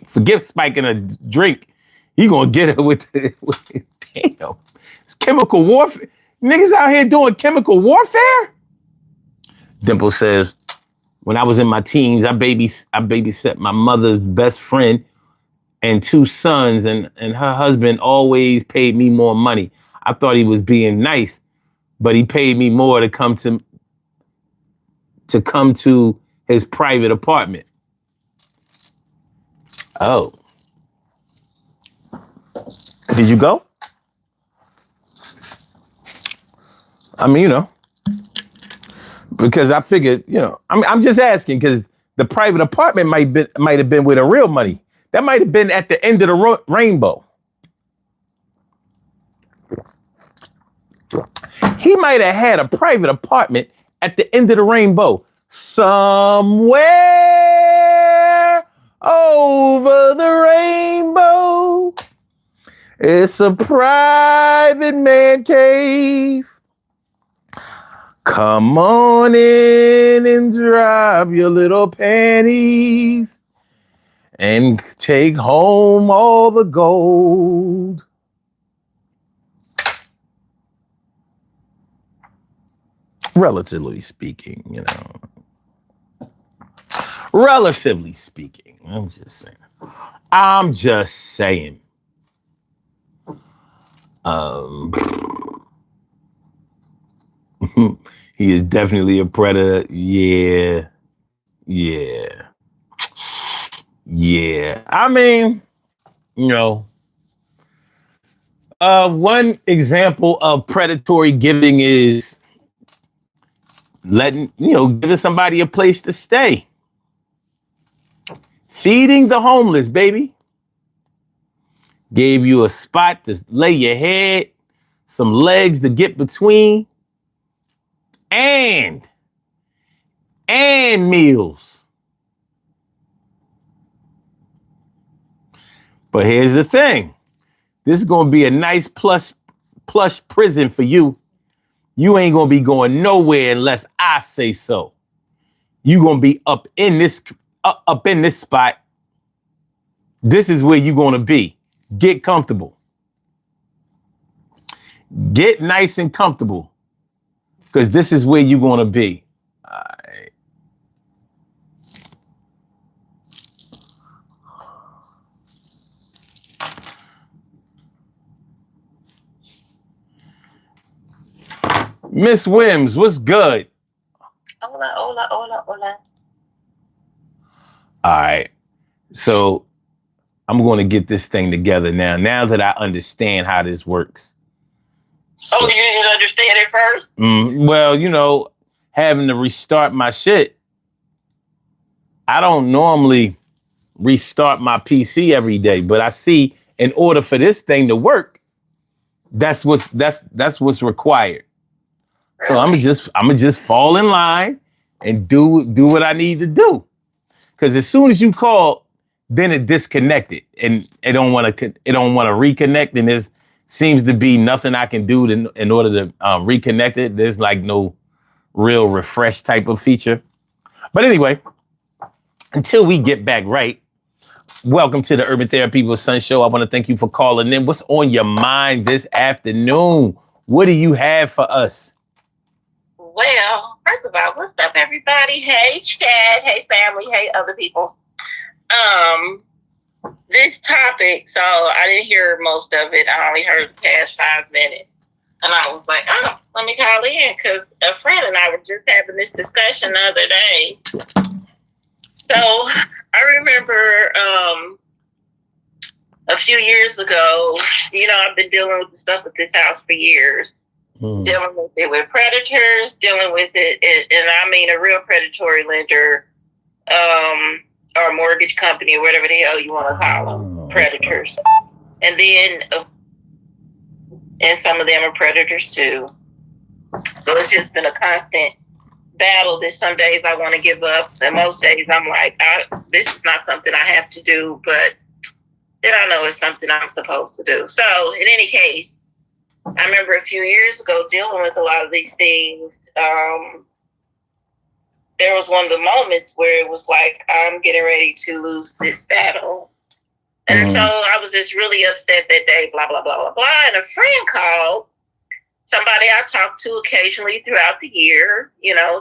[SPEAKER 1] Forget spiking a drink. You gonna get her with damn. It's chemical warfare. Niggas out here doing chemical warfare? Dimple says, when I was in my teens, I babysat my mother's best friend and 2 sons, and her husband always paid me more money. I thought he was being nice, but he paid me more to come to his private apartment. Oh. Did you go? I mean, because I figured, I'm just asking because the private apartment might have been with the real money. That might have been at the end of the rainbow. He might have had a private apartment at the end of the rainbow. Somewhere over the rainbow, it's a private man cave. Come on in and drop your little panties and take home all the gold. Relatively speaking, Relatively speaking, I'm just saying. He is definitely a predator. Yeah. I mean, one example of predatory giving is giving somebody a place to stay. Feeding the homeless, baby. Gave you a spot to lay your head, some legs to get between, and meals. But here's the thing. This is going to be a nice plush prison for you. You ain't going to be going nowhere unless I say so. You going to be up in this spot. This is where you're going to be. Get comfortable. Get nice and comfortable. Because this is where you're going to be. All right. Miss Wims, what's good?
[SPEAKER 2] Hola.
[SPEAKER 1] All right. So I'm going to get this thing together now that I understand how this works.
[SPEAKER 2] So, you didn't understand it first?
[SPEAKER 1] Well, having to restart my shit. I don't normally restart my PC every day, but I see in order for this thing to work, that's what's required. So I'm gonna just fall in line and do what I need to do. Because as soon as you call, then it disconnected and it don't want to reconnect, and there seems to be nothing I can do in order to reconnect it. There's like no real refresh type of feature. But anyway, until we get back right, Welcome to the Urban Therapy with Sun Show. I want to thank you for calling in. What's on your mind this afternoon? What do you have for us?
[SPEAKER 2] Well, first of all, what's up, everybody? Hey, Chad. Hey, family. Hey, other people. This topic, so I didn't hear most of it. I only heard the past 5 minutes. And I was like, oh, let me call in because a friend and I were just having this discussion the other day. So I remember a few years ago, I've been dealing with the stuff with this house for years. Dealing with it with predators, dealing with it, and I mean a real predatory lender, or mortgage company, or whatever the hell you want to call them, predators. And then, and some of them are predators too. So it's just been a constant battle that some days I want to give up, and most days I'm like, this is not something I have to do, but then I know it's something I'm supposed to do. So in any case, I remember a few years ago dealing with a lot of these things. There was one of the moments where it was like, I'm getting ready to lose this battle. And so I was just really upset that day, blah, blah, blah, blah, blah. And a friend called, somebody I talk to occasionally throughout the year,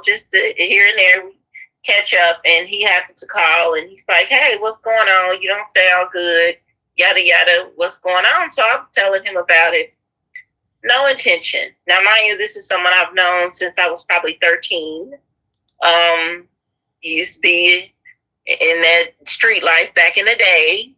[SPEAKER 2] just here and there, we catch up. And he happened to call and he's like, hey, what's going on? You don't sound good, yada, yada, what's going on? So I was telling him about it. No intention. Now, mind you, this is someone I've known since I was probably 13. He used to be in that street life back in the day.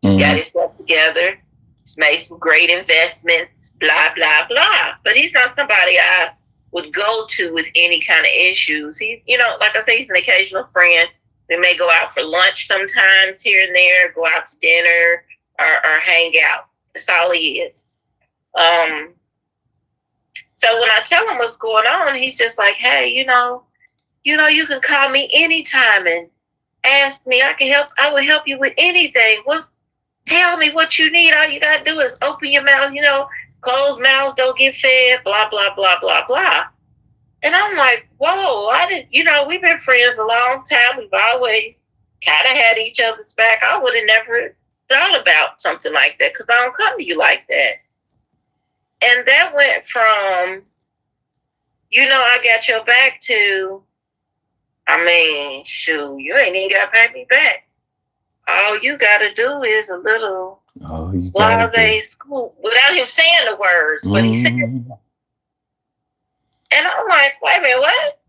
[SPEAKER 2] Got himself together. He's made some great investments, blah, blah, blah. But he's not somebody I would go to with any kind of issues. He, like I say, he's an occasional friend. We may go out for lunch sometimes here and there, go out to dinner or hang out. That's all he is. So when I tell him what's going on, he's just like, hey, you can call me anytime and ask me. I will help you with anything. Tell me what you need. All you gotta do is open your mouth, closed mouths don't get fed, blah, blah, blah, blah, blah. And I'm like, whoa, we've been friends a long time. We've always kind of had each other's back. I would have never thought about something like that because I don't come to you like that. And that went from, I got your back to, shoot, you ain't even got to pay me back. All you got to do is a little blase school without him saying the words, but he said. And I'm like, wait a minute, what?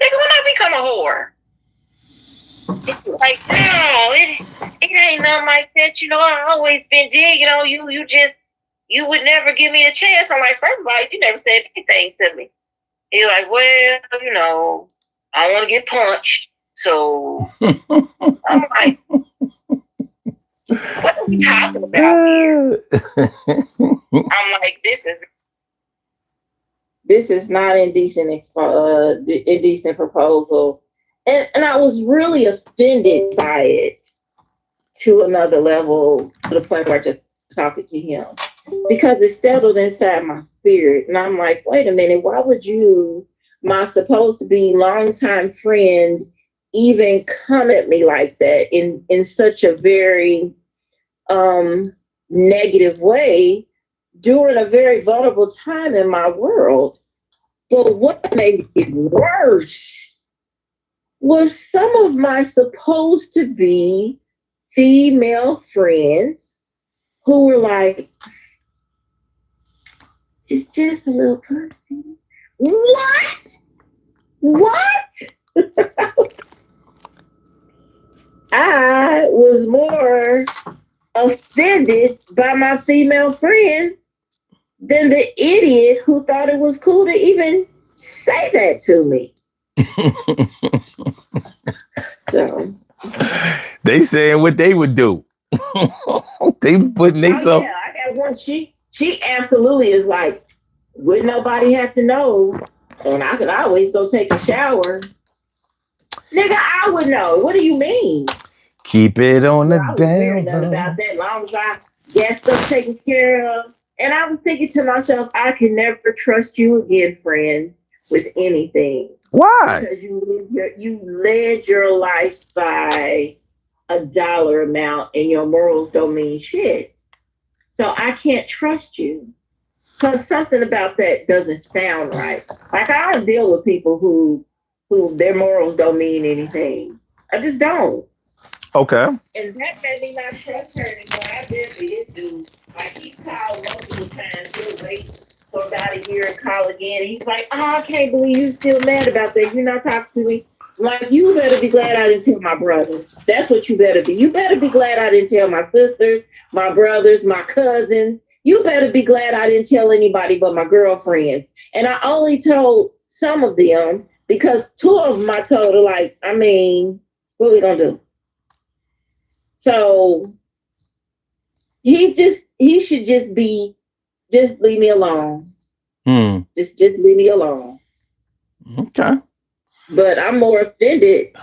[SPEAKER 2] Nigga, when I become a whore? It's like, no, it ain't nothing like that. I always been digging on you. You would never give me a chance. I'm like, first of all, you never said anything to me. He's like, well, I don't want to get punched. So I'm like, what are we talking about here? I'm like, this is not indecent proposal. And I was really offended by it to another level, to the point where I just talking to him. Because it settled inside my spirit. And I'm like, wait a minute, why would you, my supposed to be longtime friend, even come at me like that in such a very negative way during a very vulnerable time in my world? But what made it worse was some of my supposed to be female friends who were like, it's just a little pussy. What? I was more offended by my female friend than the idiot who thought it was cool to even say that to me. So
[SPEAKER 1] they saying what they would do. They putting themselves.
[SPEAKER 2] Yeah, I got one. She absolutely is like, would nobody have to know? And I could always go take a shower. Nigga, I would know. What do you mean?
[SPEAKER 1] Keep it on the
[SPEAKER 2] down. Nothing about that. Long as I get stuff taken care of. And I was thinking to myself, I can never trust you again, friend, with anything.
[SPEAKER 1] Why?
[SPEAKER 2] Because you led your life by a dollar amount, and your morals don't mean shit. So I can't trust you because something about that doesn't sound right. Like I don't deal with people who their morals don't mean anything. I just don't.
[SPEAKER 1] Okay.
[SPEAKER 2] And that made me not trust her anymore. I did this dude. Like he called multiple times. He'll wait for about a year and call again. And he's like, "Oh, I can't believe you still mad about that. You're not talking to me." Like you better be glad I didn't tell my brothers. That's what you better be. You better be glad I didn't tell my sisters, my brothers, my cousins. You better be glad I didn't tell anybody but my girlfriends. And I only told some of them because two of them I told her, like, I mean, what are we gonna do? So he should just leave me alone.
[SPEAKER 1] Hmm.
[SPEAKER 2] Just leave me alone.
[SPEAKER 1] Okay.
[SPEAKER 2] But I'm more offended,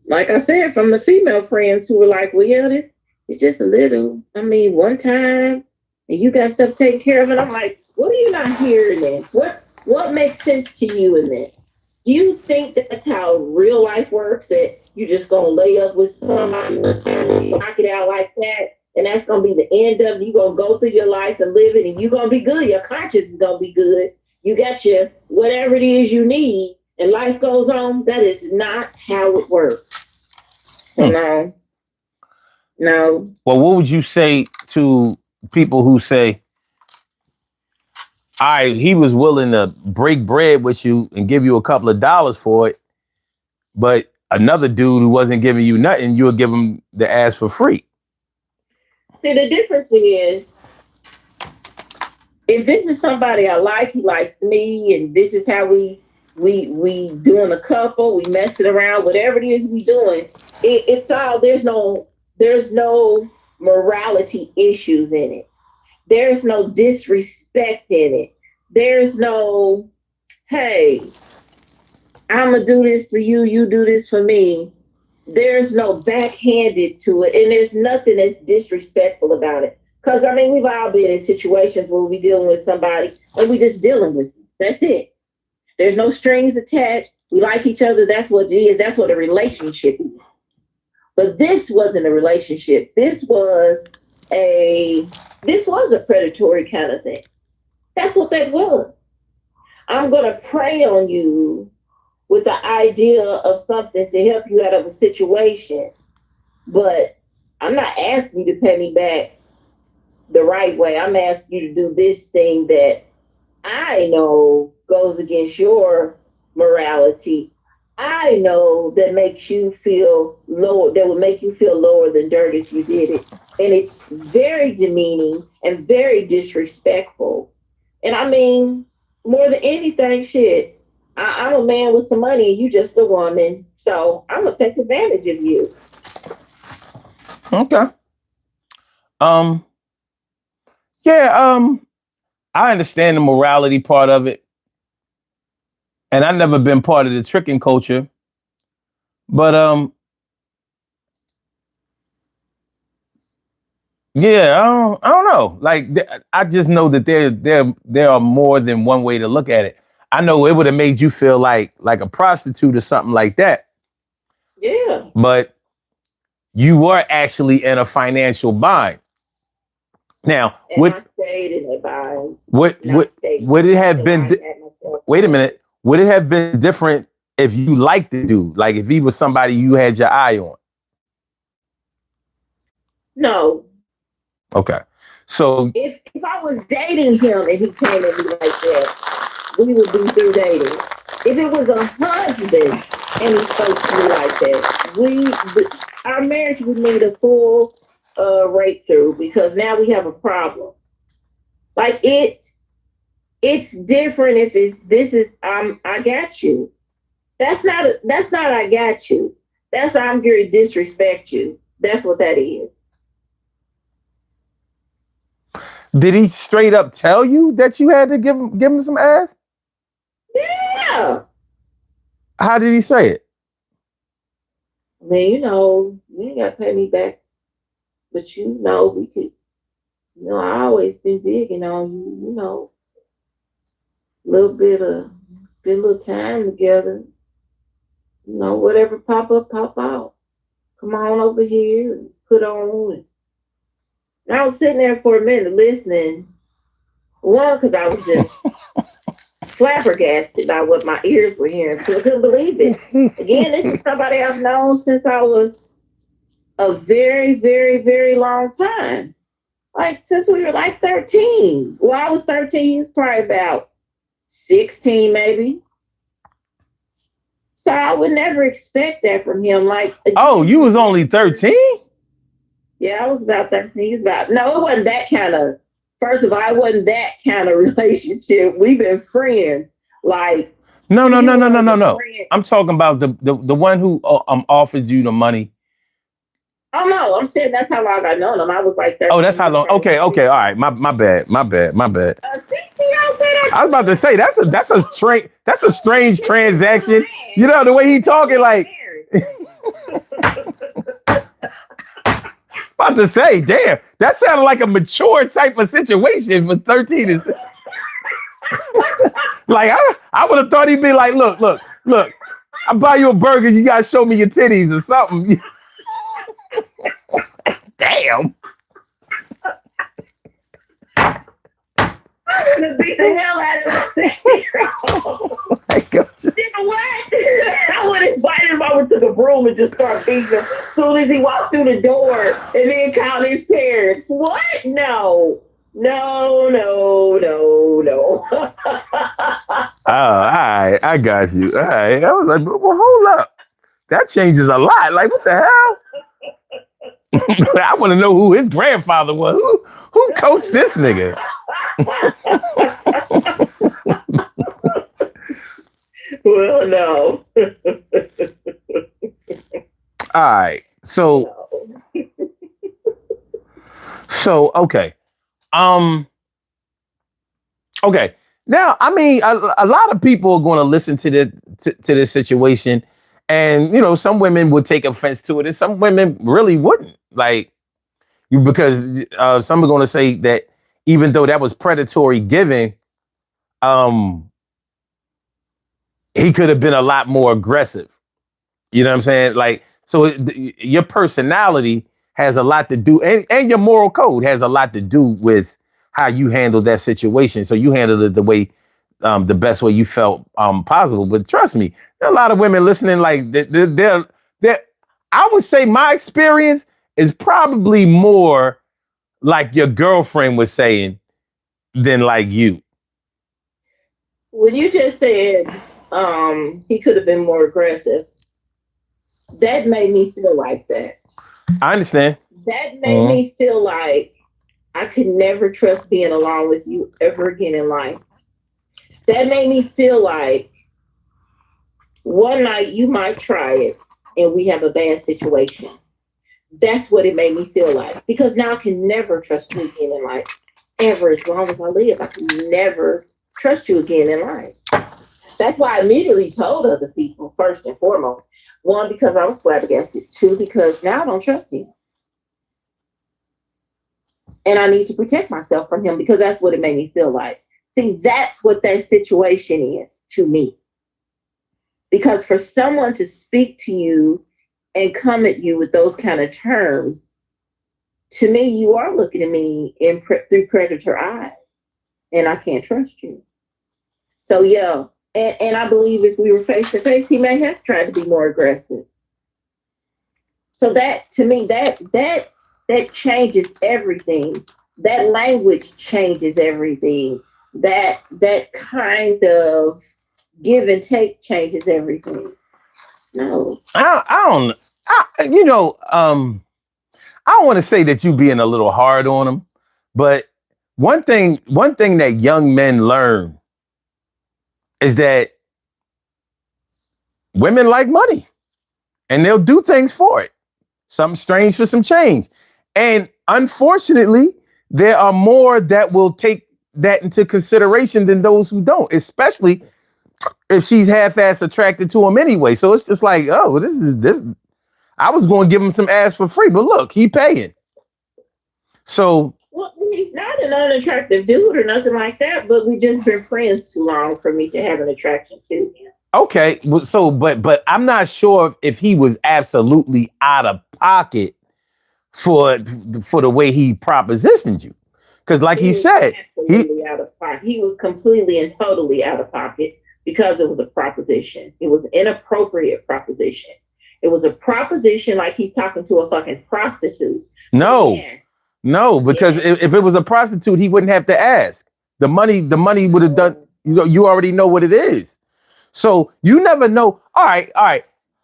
[SPEAKER 2] like I said, from the female friends who were like, "Well, yeah, it's just a little. I mean, one time, and you got stuff taken care of." And I'm like, "What are you not hearing this? What makes sense to you in this? Do you think that's how real life works? That you just gonna lay up with somebody and knock it out like that, and that's gonna be the end of it? You gonna go through your life and live it, and you gonna be good. Your conscience is gonna be good. You got your whatever it is you need, and life goes on. That is not how it works. So
[SPEAKER 1] Hmm.
[SPEAKER 2] no, no,
[SPEAKER 1] Well, what would you say to people who say, all right, he was willing to break bread with you and give you a couple of dollars for it, but another dude who wasn't giving you nothing, you would give him the ass for free?
[SPEAKER 2] see, the difference is if this is somebody I like, he likes me, and this is how we doing a couple, we messing around, whatever it is we doing, it's all there's no morality issues in it. There's no disrespect in it. There's no, hey, I'm gonna do this for you, you do this for me. There's no backhanded to it, and there's nothing that's disrespectful about it. Because I mean, we've all been in situations where we're dealing with somebody and we just dealing with them. That's it. There's no strings attached. We like each other. That's what it is. That's what a relationship is. But this wasn't a relationship. A this was a predatory kind of thing. That's what that was. I'm gonna prey on you with the idea of something to help you out of a situation, but I'm not asking you to pay me back the right way. I'm asking you to do this thing that I know goes against your morality. I know that makes you feel lower, that would make you feel lower than dirt if you did it. And it's very demeaning and very disrespectful. And I mean, more than anything, shit, I'm a man with some money and you just a woman. So I'm going to take advantage of you.
[SPEAKER 1] Okay. Um, yeah, I understand the morality part of it. And I've never been part of the tricking culture. But yeah, I don't know. Like I just know that there are more than one way to look at it. I know it would have made you feel like a prostitute or something like that.
[SPEAKER 2] Yeah.
[SPEAKER 1] But you were actually in a financial bind. Now,
[SPEAKER 2] And I stayed in a bind.
[SPEAKER 1] would
[SPEAKER 2] Not
[SPEAKER 1] would
[SPEAKER 2] stayed
[SPEAKER 1] would it have
[SPEAKER 2] until
[SPEAKER 1] been?
[SPEAKER 2] I had myself
[SPEAKER 1] Wait a
[SPEAKER 2] together.
[SPEAKER 1] minute. Would it have been different if you liked the dude? Like if he was somebody you had your eye on?
[SPEAKER 2] No.
[SPEAKER 1] Okay. So
[SPEAKER 2] If I was dating him and he came at me like that, we would be through dating. If it was a husband and he spoke to me like that, our marriage would need a full rate through because now we have a problem. Like it's different if it's this is I got you. That's not I got you. That's I'm going to disrespect you. That's what that is.
[SPEAKER 1] did he straight up tell you that you had to give him some ass?
[SPEAKER 2] Yeah.
[SPEAKER 1] How did he say it?
[SPEAKER 2] I mean, you ain't gotta pay me back, but we could. I always been digging on you. A little bit of spend a little time together. Whatever pop up, pop out. Come on over here and put on. And I was sitting there for a minute listening. One, because I was just flabbergasted by what my ears were hearing. So I couldn't believe it. Again, this is somebody I've known since I was a very, very, very long time. Like since we were like 13. Well, I was 13, he's probably about 16 maybe. So I would never expect that from him. Like,
[SPEAKER 1] oh, you was only 13?
[SPEAKER 2] Yeah, I was about 13. He was about, no, it wasn't that kind of, first of all, it wasn't that kind of relationship. We've been friends. Like,
[SPEAKER 1] no. I'm talking about the one who offered you the money.
[SPEAKER 2] Oh no, I'm saying that's how long I known him. I was like 13.
[SPEAKER 1] Oh, that's how long. Okay, all right. My bad.
[SPEAKER 2] 16,
[SPEAKER 1] I was about to say that's a strange transaction. You know the way he talking, like. About to say, damn, that sounded like a mature type of situation for 13. Like I would have thought he'd be like, look, I buy you a burger, you gotta show me your titties or something. Damn.
[SPEAKER 2] I'm gonna beat the hell out of him.
[SPEAKER 1] Like,
[SPEAKER 2] you know what? I would have invited him over to the room and just start beating him as soon as he walked through the door and then called his parents. What? No. Oh,
[SPEAKER 1] all right, I got you. All right. I was like, well, hold up. That changes a lot. Like, what the hell? I want to know who his grandfather was. Who coached this nigga?
[SPEAKER 2] Well, no.
[SPEAKER 1] All right. So okay. Okay. Now, I mean, a lot of people are going to listen to this situation, and some women would take offense to it, and some women really wouldn't. Like, because some are going to say that even though that was predatory giving, he could have been a lot more aggressive. You know what I'm saying? Like, so your personality has a lot to do, and your moral code has a lot to do with how you handled that situation. So you handled it the way, the best way you felt possible. But trust me, there are a lot of women listening. Like, they're I would say my experience is probably more like your girlfriend was saying than like you.
[SPEAKER 2] When you just said he could have been more aggressive, that made me feel like that.
[SPEAKER 1] I understand.
[SPEAKER 2] That made me feel like I could never trust being alone with you ever again in life. That made me feel like one night you might try it and we have a bad situation. That's what it made me feel like. Because now I can never trust you again in life. Ever, as long as I live, I can never trust you again in life. That's why I immediately told other people, first and foremost. One, because I was flabbergasted. Two, because now I don't trust him. And I need to protect myself from him because that's what it made me feel like. See, that's what that situation is to me. Because for someone to speak to you and come at you with those kind of terms, to me, you are looking at me through predator eyes. And I can't trust you. So, yeah. And I believe if we were face to face, he may have tried to be more aggressive. So that, to me, that changes everything. That language changes everything. That kind of give and take changes everything. No,
[SPEAKER 1] I don't want to say that you being a little hard on him, but one thing that young men learn is that women like money and they'll do things for it. Something strange for some change. And unfortunately, there are more that will take that into consideration than those who don't, especially if she's half-ass attracted to him anyway. So it's just like, oh, this. I was going to give him some ass for free, but look, he paying. So,
[SPEAKER 2] well, he's not an unattractive dude or nothing like that, but we just been friends too long for me to have an attraction to him.
[SPEAKER 1] Okay, so but I'm not sure if he was absolutely out of pocket for the way he propositioned you, because like he said,
[SPEAKER 2] absolutely out of pocket. He was completely and totally out of pocket because it was a proposition. It was an inappropriate proposition. It was a proposition like he's talking to a fucking prostitute.
[SPEAKER 1] No, yeah. No, because if it was a prostitute, he wouldn't have to ask. The money would have done. You already know what it is. So you never know. All right.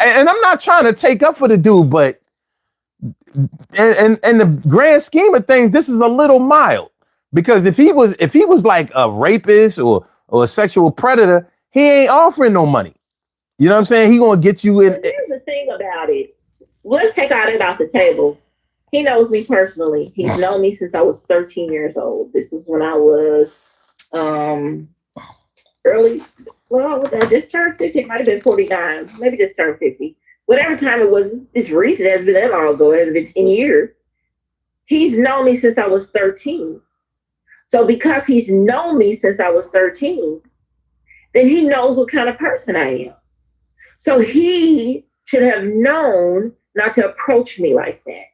[SPEAKER 1] And I'm not trying to take up for the dude, but in the grand scheme of things, this is a little mild. Because if he was like a rapist or a sexual predator, he ain't offering no money. You know what I'm saying? He gonna get you in.
[SPEAKER 2] Here's the thing about it. Let's take all that off the table. He knows me personally. He's known me since I was 13 years old. This is when I was early. Well, I just turned 50. It might have been 49. Maybe just turned 50. Whatever time it was, it's recent. It hasn't been that long ago. It hasn't been 10 years. He's known me since I was 13. So because he's known me since I was 13, then he knows what kind of person I am. So he should have known not to approach me like that.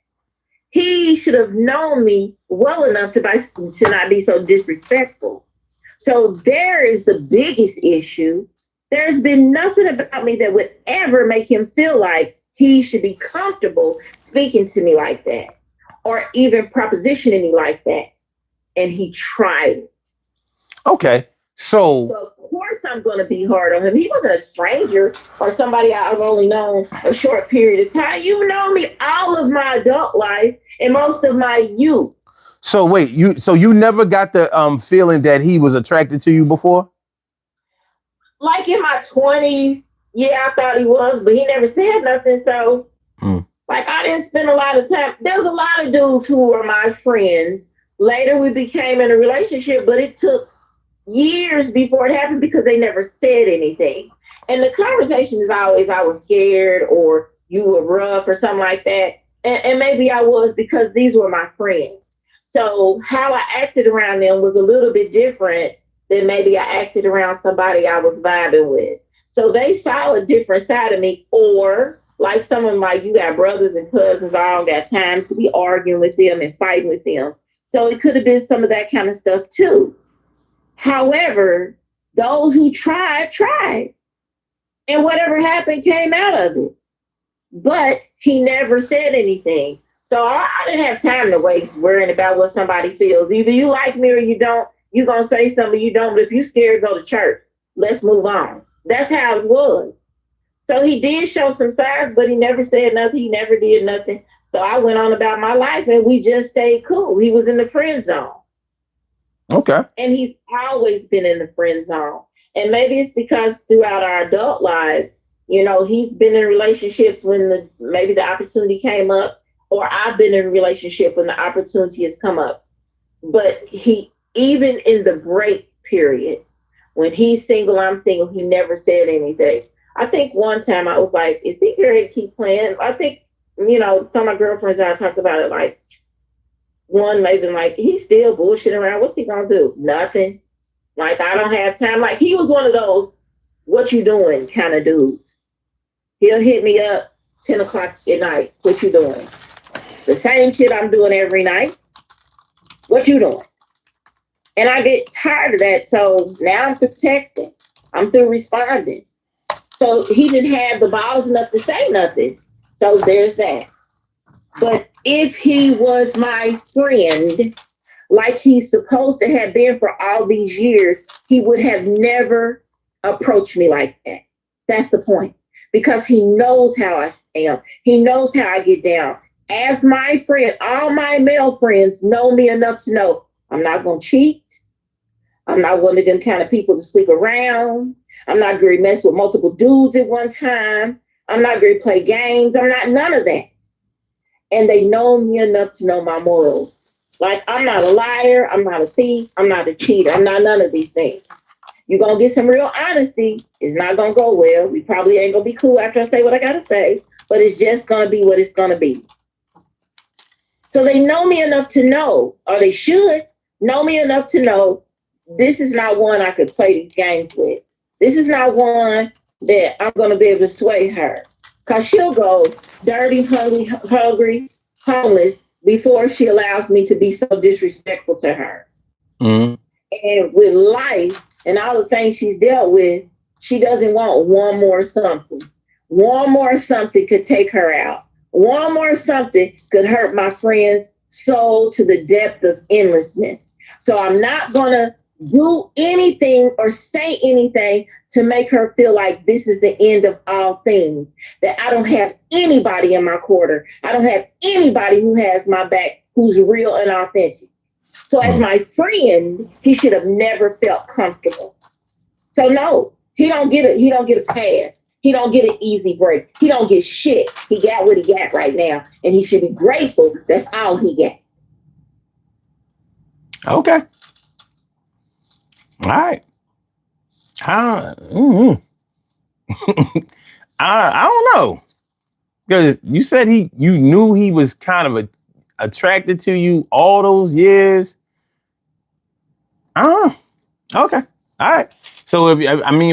[SPEAKER 2] He should have known me well enough to not be so disrespectful. So there is the biggest issue. There's been nothing about me that would ever make him feel like he should be comfortable speaking to me like that or even propositioning me like that. And he tried it.
[SPEAKER 1] Okay. So
[SPEAKER 2] of course I'm going to be hard on him. He wasn't a stranger or somebody I've only known a short period of time. You've known me all of my adult life and most of my youth.
[SPEAKER 1] So wait, you never got the feeling that he was attracted to you before?
[SPEAKER 2] Like in my 20s, yeah, I thought he was, but he never said nothing. So like I didn't spend a lot of time. There's a lot of dudes who were my friends. Later we became in a relationship, but it took years before it happened because they never said anything. And the conversation is always, I was scared or you were rough or something like that. And maybe I was because these were my friends. So how I acted around them was a little bit different than maybe I acted around somebody I was vibing with. So they saw a different side of me, or like someone like you got brothers and cousins, I don't got time to be arguing with them and fighting with them. So it could have been some of that kind of stuff too. However, those who tried. And whatever happened came out of it. But he never said anything. So I didn't have time to waste worrying about what somebody feels. Either you like me or you don't. You're going to say something you don't. But if you're scared, go to church. Let's move on. That's how it was. So he did show some signs, but he never said nothing. He never did nothing. So I went on about my life and we just stayed cool. He was in the friend zone.
[SPEAKER 1] Okay.
[SPEAKER 2] And he's always been in the friend zone. And maybe it's because throughout our adult lives, you know, he's been in relationships when maybe the opportunity came up, or I've been in a relationship when the opportunity has come up. But he, even in the break period, when he's single, I'm single, he never said anything. I think one time I was like, is he going to keep playing? I think, you know, some of my girlfriends, I talked about it, like, one maybe like, he's still bullshitting around. What's he going to do? Nothing. Like, I don't have time. Like, he was one of those, what you doing kind of dudes. He'll hit me up 10 o'clock at night. What you doing? The same shit I'm doing every night. What you doing? And I get tired of that. So now I'm through texting. I'm through responding. So he didn't have the balls enough to say nothing. So there's that. But if he was my friend, like he's supposed to have been for all these years, he would have never approached me like that. That's the point. Because he knows how I am. He knows how I get down. As my friend, all my male friends know me enough to know I'm not going to cheat. I'm not one of them kind of people to sleep around. I'm not going to mess with multiple dudes at one time. I'm not going to play games. I'm not none of that. And they know me enough to know my morals. Like, I'm not a liar. I'm not a thief. I'm not a cheater. I'm not none of these things. You're going to get some real honesty. It's not going to go well. We probably ain't going to be cool after I say what I got to say, but it's just going to be what it's going to be. So they know me enough to know, or they should,
[SPEAKER 3] know me enough to know this is not one I could play these games with. This is not one that I'm going to be able to sway her. Because she'll go dirty, hungry, homeless before she allows me to be so disrespectful to her.
[SPEAKER 1] Mm-hmm.
[SPEAKER 3] And with life and all the things she's dealt with, she doesn't want one more something. One more something could take her out. One more something could hurt my friend's soul to the depth of endlessness. So I'm not going to do anything or say anything to make her feel like this is the end of all things, that I don't have anybody in my quarter. I don't have anybody who has my back, who's real and authentic. So as my friend, he should have never felt comfortable. So no, he don't get a pass. He don't get an easy break. He don't get shit. He got what he got right now. And he should be grateful that's all he got.
[SPEAKER 1] Okay. All right. I don't know. Because you said you knew he was kind of attracted to you all those years. Okay. All right. So if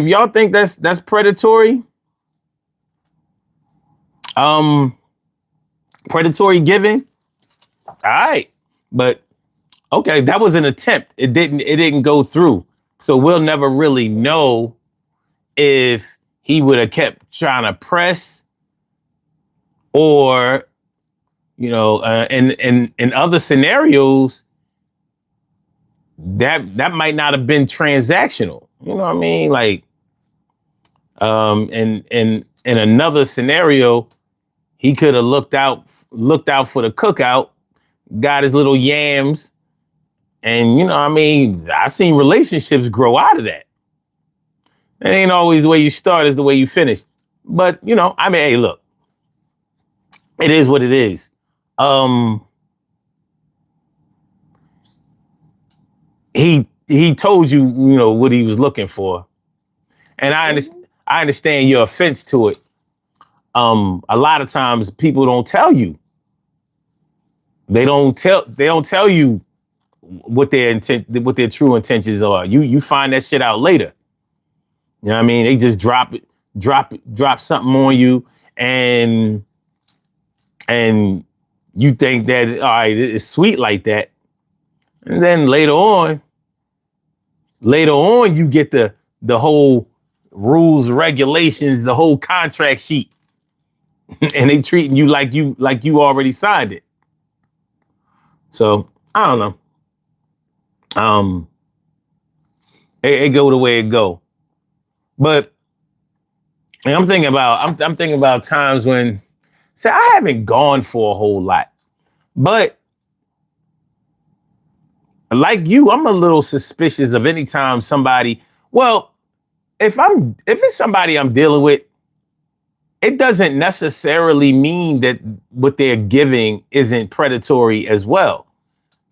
[SPEAKER 1] y'all think that's predatory, predatory giving, all right. But okay, that was an attempt. It didn't go through. So we'll never really know if he would have kept trying to press, or, you know, in other scenarios, that might not have been transactional. You know what I mean? Like, in another scenario, he could have looked out for the cookout, got his little yams. And, you know, I mean, I seen relationships grow out of that. It ain't always the way you start is the way you finish. But, you know, I mean, hey, look, it is what it is. He told you, you know, what he was looking for. And I understand your offense to it. A lot of times people don't tell you. They don't tell you what their true intentions are. You find that shit out later. You know what I mean? They just drop something on you, and you think that, all right, it's sweet like that. And then later on you get the whole rules, regulations, the whole contract sheet. And they treating you like you already signed it. So I don't know. It go the way it go. But I'm thinking about times when, say, I haven't gone for a whole lot, but like you, I'm a little suspicious of any time somebody, well, if it's somebody I'm dealing with, it doesn't necessarily mean that what they're giving isn't predatory as well.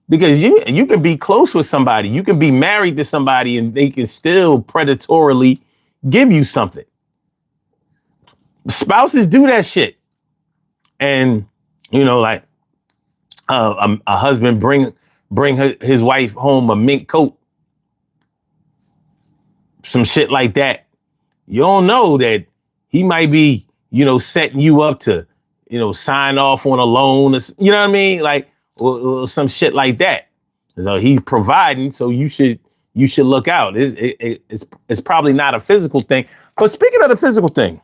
[SPEAKER 1] Because you can be close with somebody, you can be married to somebody, and they can still predatorily give you something. Spouses do that shit. And, you know, like a husband bring his wife home a mink coat, some shit like that. You don't know that he might be, you know, setting you up to, you know, sign off on a loan, or, you know what I mean? Like, or some shit like that. So he's providing, so you should look out. It's probably not a physical thing. But speaking of the physical thing,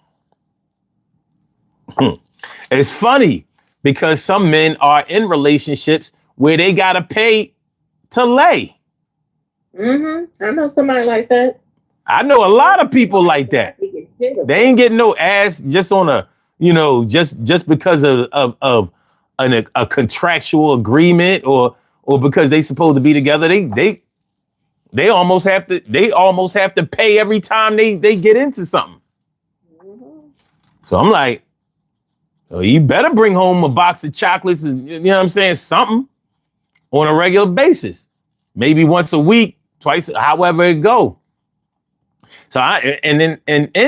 [SPEAKER 1] it's funny because some men are in relationships where they gotta pay to lay.
[SPEAKER 3] Mm-hmm. I know somebody like that.
[SPEAKER 1] I know a lot of people like that. They ain't getting no ass just on a, you know, just because of a contractual agreement, or because they supposed to be together. They almost have to pay every time they get into something. Mm-hmm. So I'm like, well, you better bring home a box of chocolates, and, you know what I'm saying, something on a regular basis, maybe once a week, twice, however it go. So in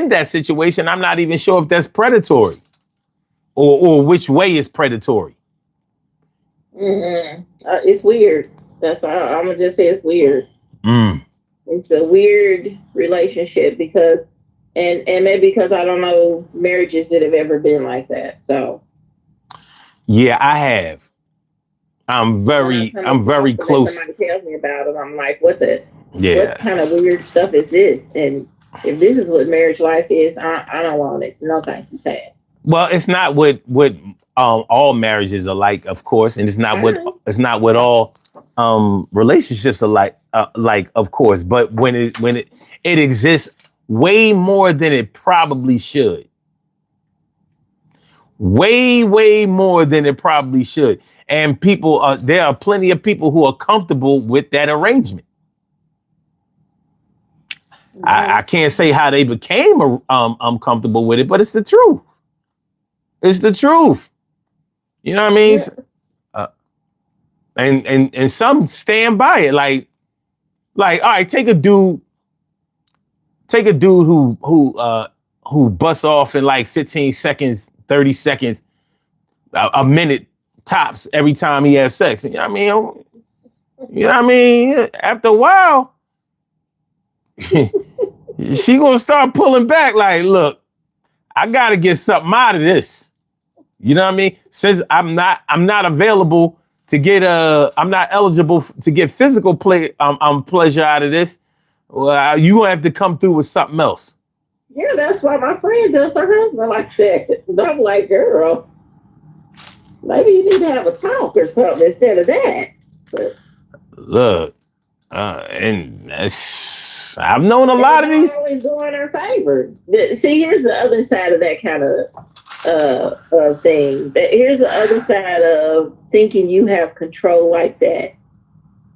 [SPEAKER 1] that situation, I'm not even sure if that's predatory, or which way is predatory.
[SPEAKER 3] Mm-hmm. It's weird. That's why I'm gonna just say it's weird.
[SPEAKER 1] Mm.
[SPEAKER 3] It's a weird relationship because, and maybe because I don't know marriages that have ever been like that. So
[SPEAKER 1] Yeah, I have. I'm
[SPEAKER 3] when I come
[SPEAKER 1] very
[SPEAKER 3] across them and
[SPEAKER 1] close.
[SPEAKER 3] somebody tells me about it, I'm like, what
[SPEAKER 1] Yeah.
[SPEAKER 3] kind of weird stuff is this? And if this is what marriage life is, I don't want it. No, thank you, Pat.
[SPEAKER 1] Well, it's not what all marriages are like, of course, and
[SPEAKER 3] I
[SPEAKER 1] it's not what all relationships are like, of course. But when it exists way more than it probably should, way more than it probably should, and there are plenty of people who are comfortable with that arrangement. I can't say how they became uncomfortable with it, but it's the truth. It's the truth. You know what I mean?
[SPEAKER 3] yeah.
[SPEAKER 1] Uh, and some stand by it. All right, take a dude who busts off in like 15 seconds, 30 seconds, a minute tops every time he has sex. You know what I mean? You know what I mean? After a while, she gonna start pulling back. Like, look, I gotta get something out of this. You know what I mean? Since I'm not available to get I'm not eligible to get physical pleasure out of this. Well, you gonna have to come through with something else.
[SPEAKER 3] Yeah, that's why my friend does her husband like that. And I'm like, girl, maybe you need to have a talk or something instead of that. But,
[SPEAKER 1] Look, and I've known a lot of
[SPEAKER 3] not
[SPEAKER 1] these.
[SPEAKER 3] always go in her favor. See, here's the other side of that kind of thing. Here's the other side of thinking you have control like that.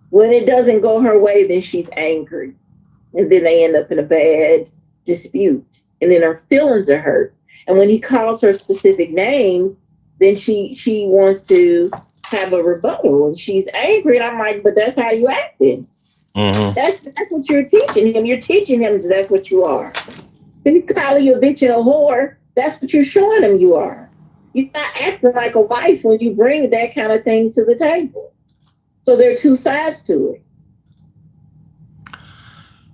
[SPEAKER 3] When it doesn't go her way, then she's angry. And then they end up in a bad dispute. And then her feelings are hurt. And when he calls her specific names, then she wants to have a rebuttal. And she's angry. And I'm like, but that's how you acted.
[SPEAKER 1] Mm-hmm.
[SPEAKER 3] That's what you're teaching him. You're teaching him that's what you are. If he's calling you a bitch and a whore, that's what you're showing him you are. You're not acting like a wife when you bring that kind of thing to the table. So there are two sides to it.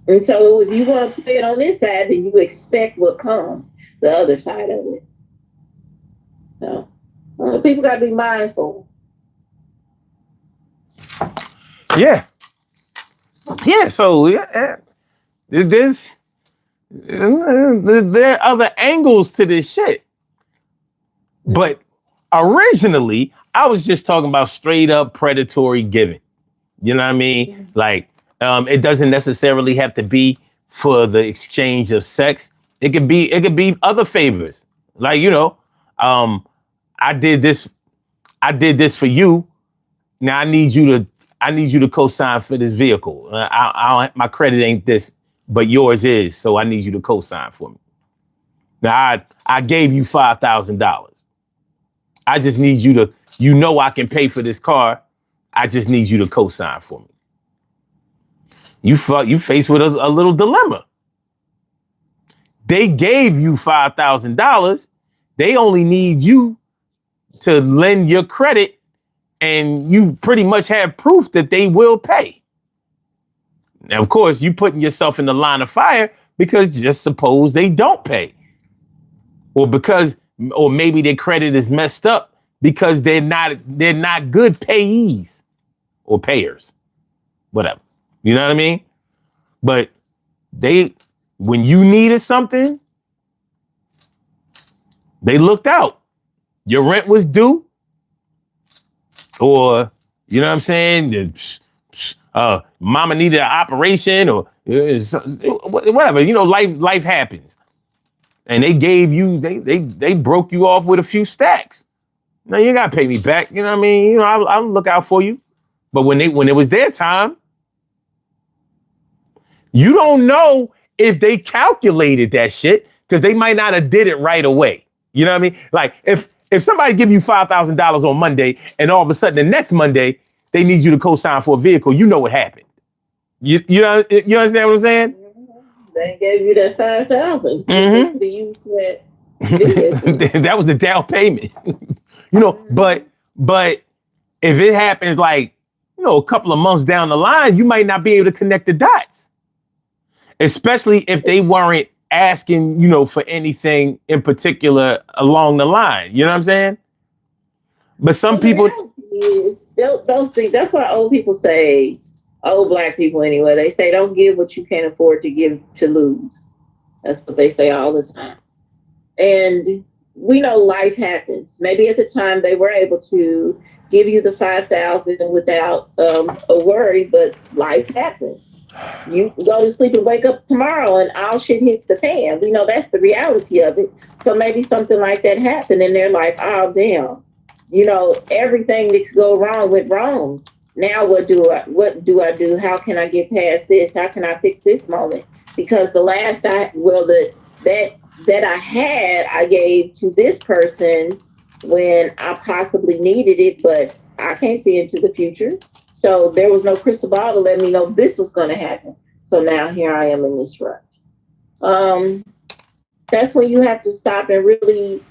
[SPEAKER 3] And so if you want to play it on this side, then you expect what comes the other side of it. So people got to be mindful.
[SPEAKER 1] Yeah. Yeah. So there are other angles to this shit. But originally, I was just talking about straight up predatory giving. You know what I mean? Like, it doesn't necessarily have to be for the exchange of sex. It could be other favors. Like, I did this for you. Now I need you to co-sign for this vehicle. My credit ain't this, but yours is. So I need you to co-sign for me. Now I gave you $5,000. I just need you to, I can pay for this car. I just need you to co-sign for me. You faced with a little dilemma. They gave you $5,000. They only need you to lend your credit, and you pretty much have proof that they will pay. Now, of course, you putting yourself in the line of fire because just suppose they don't pay, or maybe their credit is messed up because they're not good payees or payers, whatever. You know what I mean? But when you needed something, they looked out. Your rent was due, or you know what I'm saying? Mama needed an operation, or whatever. Life happens, and they gave you they broke you off with a few stacks. Now you gotta pay me back. You know what I mean? I'll look out for you. But when it was their time, you don't know if they calculated that shit because they might not have did it right away. You know what I mean? Like if somebody give you $5,000 on Monday and all of a sudden the next Monday they need you to co-sign for a vehicle, you know what happened. You understand what I'm saying?
[SPEAKER 3] They gave you that $5,000 to use that.
[SPEAKER 1] That was the down payment. But if it happens like a couple of months down the line, you might not be able to connect the dots, especially if they weren't asking, for anything in particular along the line. You know what I'm saying? But some people,
[SPEAKER 3] those things. That's why old people say, old Black people anyway, they say don't give what you can't afford to give to lose. That's what they say all the time. And we know life happens. Maybe at the time they were able to give you the 5,000 without a worry, but life happens. You go to sleep and wake up tomorrow and all shit hits the fan. We know that's the reality of it. So maybe something like that happened and they're like, oh damn, everything that could go wrong went wrong. Now what do I do? How can I get past this? How can I fix this moment? Because the last that I had, I gave to this person when I possibly needed it, but I can't see into the future. So there was no crystal ball to let me know this was going to happen. So now here I am in this rut. That's when you have to stop and really.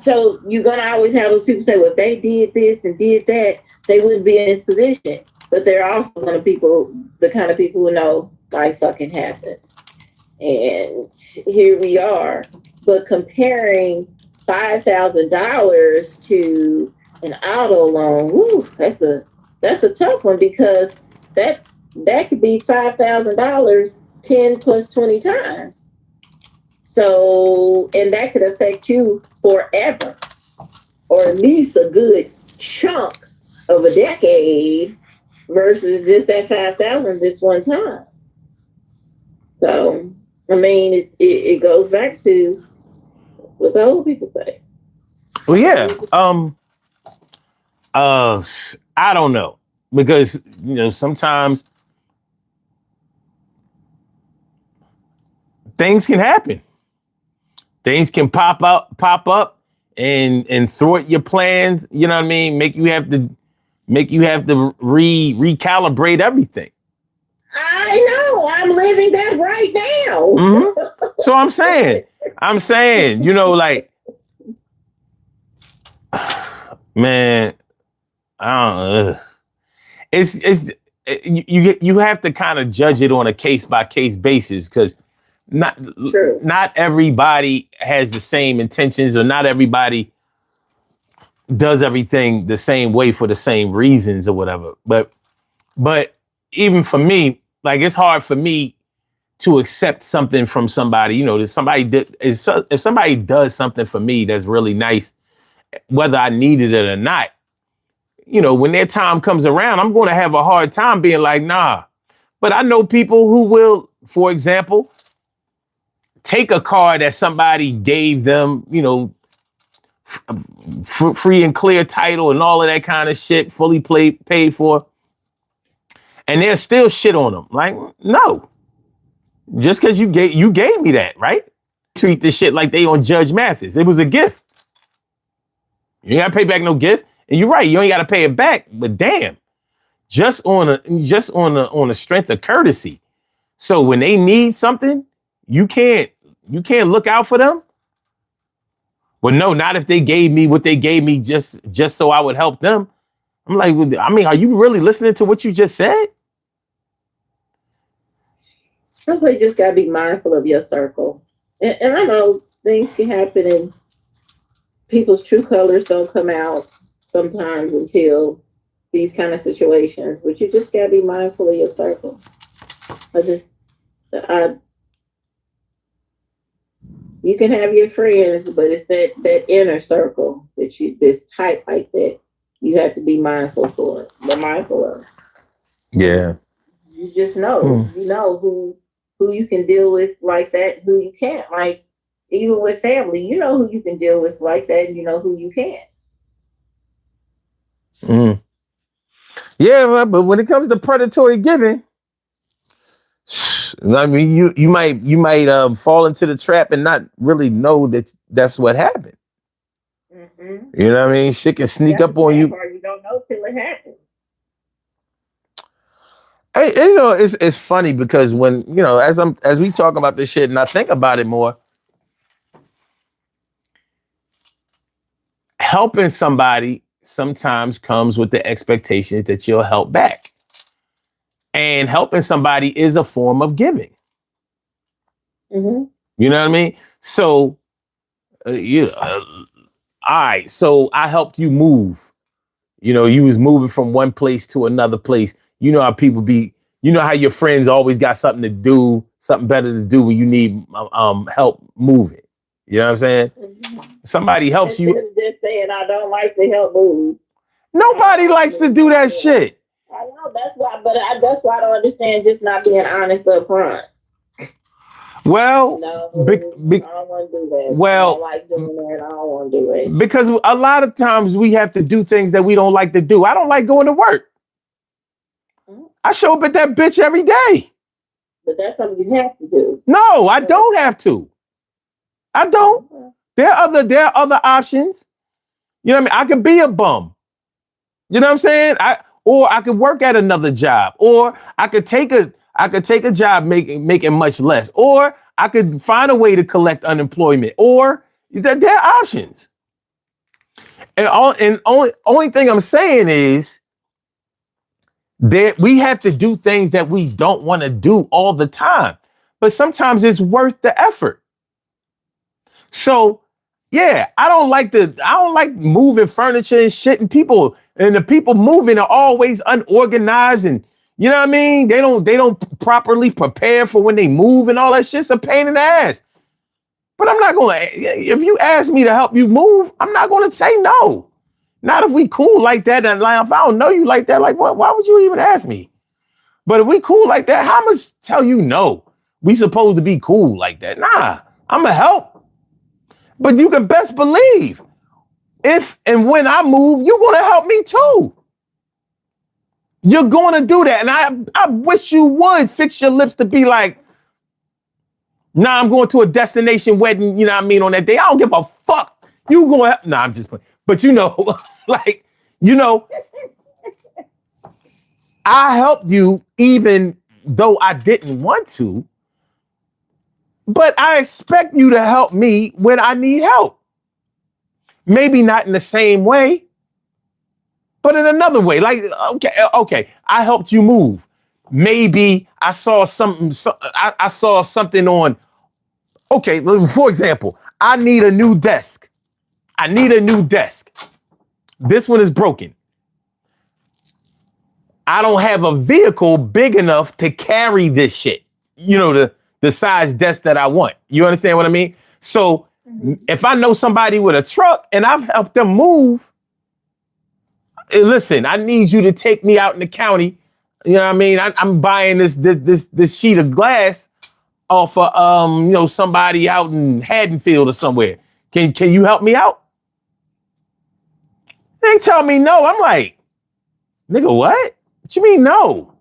[SPEAKER 3] So you're going to always have those people say, well, if they did this and did that, they wouldn't be in this position. But they're also the kind of people who know life fucking happened. And here we are. But comparing $5,000 to an auto loan, that's a tough one, because that could be $5,000 10 plus 20 times. So, and that could affect you forever, or at least a good chunk of a decade, versus just that 5,000 this one time. So, I mean, it goes back to what the old people say.
[SPEAKER 1] Well, yeah. I don't know, because sometimes things can happen. Things can pop up and thwart your plans. You know what I mean? Make you have to recalibrate everything.
[SPEAKER 3] I know. I'm living that right now.
[SPEAKER 1] Mm-hmm. So I'm saying, like, man, I don't. You have to kind of judge it on a case by case basis, because not everybody has the same intentions, or not everybody does everything the same way for the same reasons or whatever. But even for me, like, it's hard for me to accept something from somebody. If somebody does something for me that's really nice, whether I needed it or not, when their time comes around, I'm going to have a hard time being like, nah. But I know people who will, for example, take a car that somebody gave them, free and clear title and all of that kind of shit, fully paid for, and there's still shit on them. Like, no, just because you gave me that, right? Treat this shit like they on Judge Mathis. It was a gift. You ain't gotta pay back no gift, and you're right. You ain't gotta pay it back, but damn, just on a strength of courtesy. So when they need something, you can't look out for them. Well, no, not if they gave me what they gave me just so I would help them. I'm like, I mean, are you really listening to what you just said?
[SPEAKER 3] Sometimes you just gotta be mindful of your circle. And I know things can happen and people's true colors don't come out sometimes until these kind of situations, but you just gotta be mindful of your circle. You can have your friends, but it's that inner circle that's tight like that. You have to be mindful of.
[SPEAKER 1] Yeah.
[SPEAKER 3] You just know. You know who you can deal with like that, who you can't. Like, even with family, you know who you can deal with like that, and you know who you can't.
[SPEAKER 1] Yeah, but when it comes to predatory giving, I mean, you might fall into the trap and not really know that that's what happened.
[SPEAKER 3] Mm-hmm.
[SPEAKER 1] You know what I mean? Shit can sneak up on you.
[SPEAKER 3] Or you don't know till it happens.
[SPEAKER 1] It's funny because when as we talk about this shit and I think about it more, helping somebody sometimes comes with the expectations that you'll help back. And helping somebody is a form of giving.
[SPEAKER 3] Mm-hmm.
[SPEAKER 1] You know what I mean? So, all right. So I helped you move. You know, you was moving from one place to another place. You know how people be. You know how your friends always got something to do, something better to do when you need help moving. You know what I'm saying?
[SPEAKER 3] Mm-hmm.
[SPEAKER 1] Somebody helps
[SPEAKER 3] Instead
[SPEAKER 1] you.
[SPEAKER 3] of just saying I don't like to help move.
[SPEAKER 1] Nobody likes to do that shit.
[SPEAKER 3] I know that's why, but that's why I don't understand just not being honest up front.
[SPEAKER 1] Well,
[SPEAKER 3] No, I don't want to do that.
[SPEAKER 1] Well,
[SPEAKER 3] I don't like doing that. I don't want to do it.
[SPEAKER 1] Because a lot of times we have to do things that we don't like to do. I don't like going to work. I show up at that bitch every day.
[SPEAKER 3] But that's something you have to do.
[SPEAKER 1] No, I don't have to. I don't. There are other options. You know what I mean? I could be a bum. You know what I'm saying? Or I could work at another job, or I could take a job making much less, or I could find a way to collect unemployment, or there are options. And only thing I'm saying is that we have to do things that we don't want to do all the time, but sometimes it's worth the effort. So yeah, I don't like moving furniture and shit, and the people moving are always unorganized, and you know what I mean? They don't properly prepare for when they move, and all that shit's a pain in the ass. But I'm not gonna, if you ask me to help you move, I'm not gonna say no. Not if we cool like that, and like if I don't know you like that, like what? Why would you even ask me? But if we cool like that, how much tell you no? We supposed to be cool like that? Nah, I'ma help. But you can best believe, if and when I move, you're gonna help me too. You're gonna do that, and I wish you would fix your lips to be like, nah, I'm going to a destination wedding. You know what I mean? On that day, I don't give a fuck. You gonna? Nah, I'm just playing. But you know, like, you know, I helped you even though I didn't want to, but I expect you to help me when I need help. Maybe not in the same way, but in another way. Like, okay, I helped you move. Maybe I saw something. I saw something on. Okay, for example, I need a new desk. This one is broken. I don't have a vehicle big enough to carry this shit. You know, the size desk that I want. You understand what I mean? So if I know somebody with a truck and I've helped them move, listen, I need you to take me out in the county. You know what I mean? I'm buying this sheet of glass off of somebody out in Haddonfield or somewhere. Can you help me out? They tell me no. I'm like, nigga, what? What you mean no?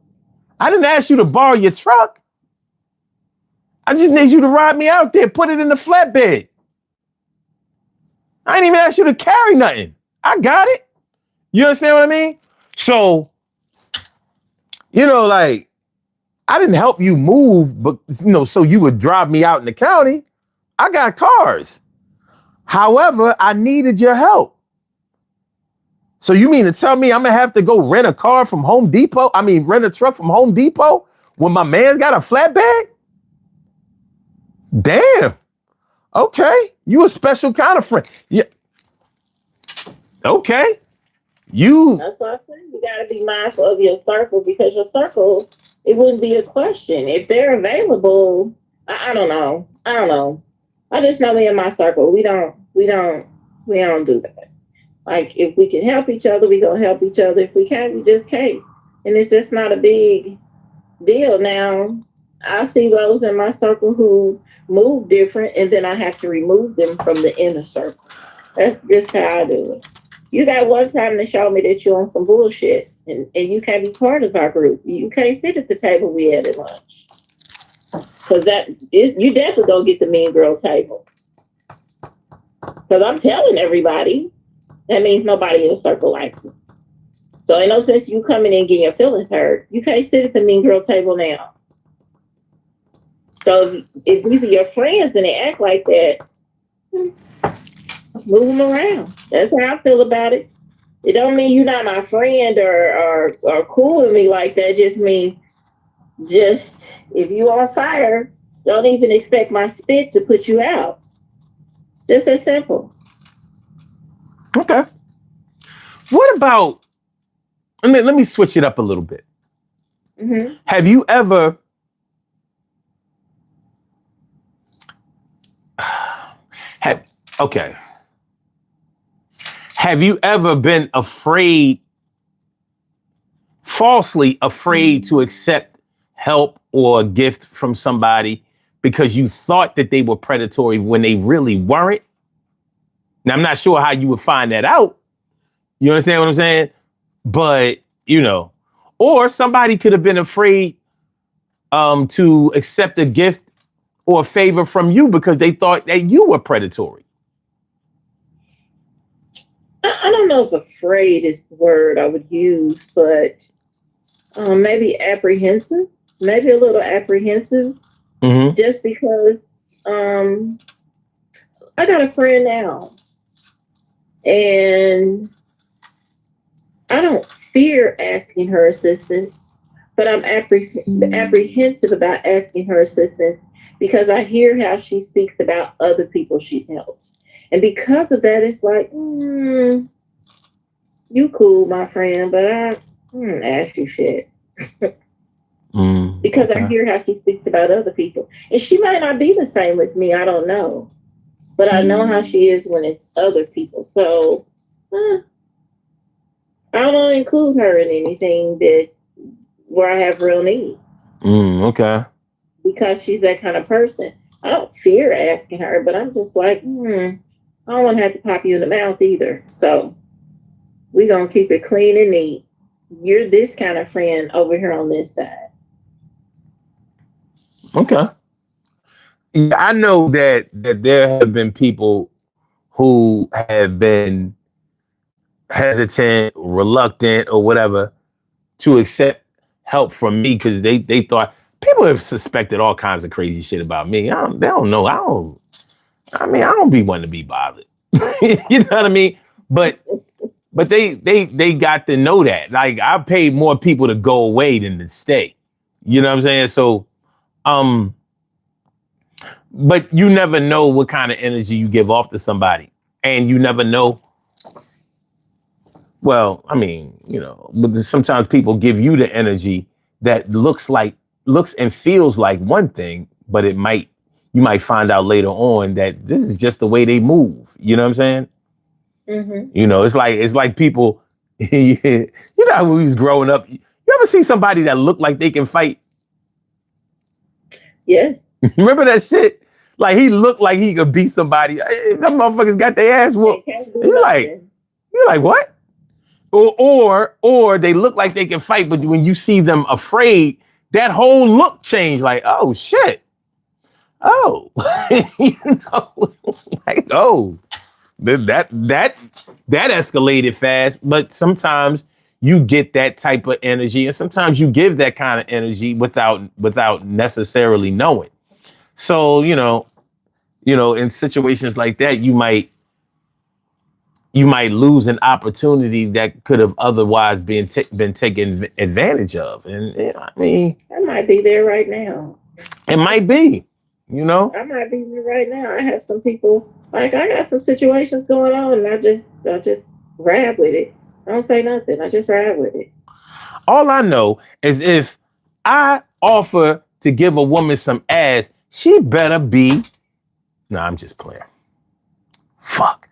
[SPEAKER 1] I didn't ask you to borrow your truck. I just need you to ride me out there, put it in the flatbed. I ain't even asked you to carry nothing. I got it. You understand what I mean? So, like, I didn't help you move, but, so you would drive me out in the county. I got cars. However, I needed your help. So you mean to tell me I'm going to have to go rent a car from Home Depot? I mean, rent a truck from Home Depot when my man's got a flatbed? Damn. Okay. You a special kind of friend. Yeah. Okay.
[SPEAKER 3] That's what I'm saying. You got to be mindful of your circle, because your circle, it wouldn't be a question. If they're available, I don't know. I just know in my circle, we don't do that. Like, if we can help each other, we gonna help each other. If we can't, we just can't. And it's just not a big deal. Now, I see those in my circle who move different, and then I have to remove them from the inner circle. That's just how I do it. You got one time to show me that you're on some bullshit, and you can't be part of our group. You can't sit at the table we had at lunch. Because you definitely don't get the mean girl table. Because I'm telling everybody, that means nobody in the circle likes you. So ain't no sense you coming in and getting your feelings hurt. You can't sit at the mean girl table now. So if these are your friends and they act like that, move them around. That's how I feel about it. It don't mean you're not my friend or cool with me like that. It just means just if you on fire, don't even expect my spit to put you out. Just as simple.
[SPEAKER 1] Okay. What about? Let me switch it up a little bit.
[SPEAKER 3] Mm-hmm.
[SPEAKER 1] Have you ever? Have okay. Have you ever been afraid, falsely afraid to accept help or a gift from somebody because you thought that they were predatory when they really weren't? Now, I'm not sure how you would find that out. You understand what I'm saying? But, or somebody could have been afraid to accept a gift or a favor from you because they thought that you were predatory.
[SPEAKER 3] I don't know if afraid is the word I would use, but maybe apprehensive, maybe a little apprehensive, just because I got a friend now, and I don't fear asking her assistance, but I'm apprehensive about asking her assistance because I hear how she speaks about other people she's helped. And because of that, it's like, you cool, my friend, but I ask you shit. Because I hear how she speaks about other people. And she might not be the same with me, I don't know. But I know how she is when it's other people. So I don't include her in anything where I have real needs.
[SPEAKER 1] Okay.
[SPEAKER 3] Because she's that kind of person. I don't fear asking her, but I'm just like, I don't want to have to pop you in the mouth either. So we're going to keep it clean and neat. You're this kind of friend over here on this side.
[SPEAKER 1] Okay. Yeah, I know that there have been people who have been hesitant, reluctant, or whatever to accept help from me because they thought people have suspected all kinds of crazy shit about me. They don't know. I don't be wanting to be bothered. You know what I mean? But they got to know that. Like, I paid more people to go away than to stay. You know what I'm saying? So, but you never know what kind of energy you give off to somebody. And you never know. Well, but sometimes people give you the energy that looks and feels like one thing, but you might find out later on that this is just the way they move. You know what I'm saying?
[SPEAKER 3] Mm-hmm.
[SPEAKER 1] It's like people, how when we was growing up, you ever see somebody that looked like they can fight?
[SPEAKER 3] Yes.
[SPEAKER 1] Remember that shit? Like, he looked like he could beat somebody. Them motherfuckers got their ass whooped. You're like, what? Or they look like they can fight, but when you see them afraid, that whole look changed. Like, oh shit. Oh, like, oh, that escalated fast. But sometimes you get that type of energy, and sometimes you give that kind of energy without necessarily knowing. So, in situations like that, you might lose an opportunity that could have otherwise been taken advantage of. And
[SPEAKER 3] I might be there right now.
[SPEAKER 1] It might be,
[SPEAKER 3] I might be there right now. I have some people, like, I got some situations going on, and I just ride with it. I don't say nothing. I just ride with it.
[SPEAKER 1] All I know is if I offer to give a woman some ass, she better be. No, I'm just playing. Fuck.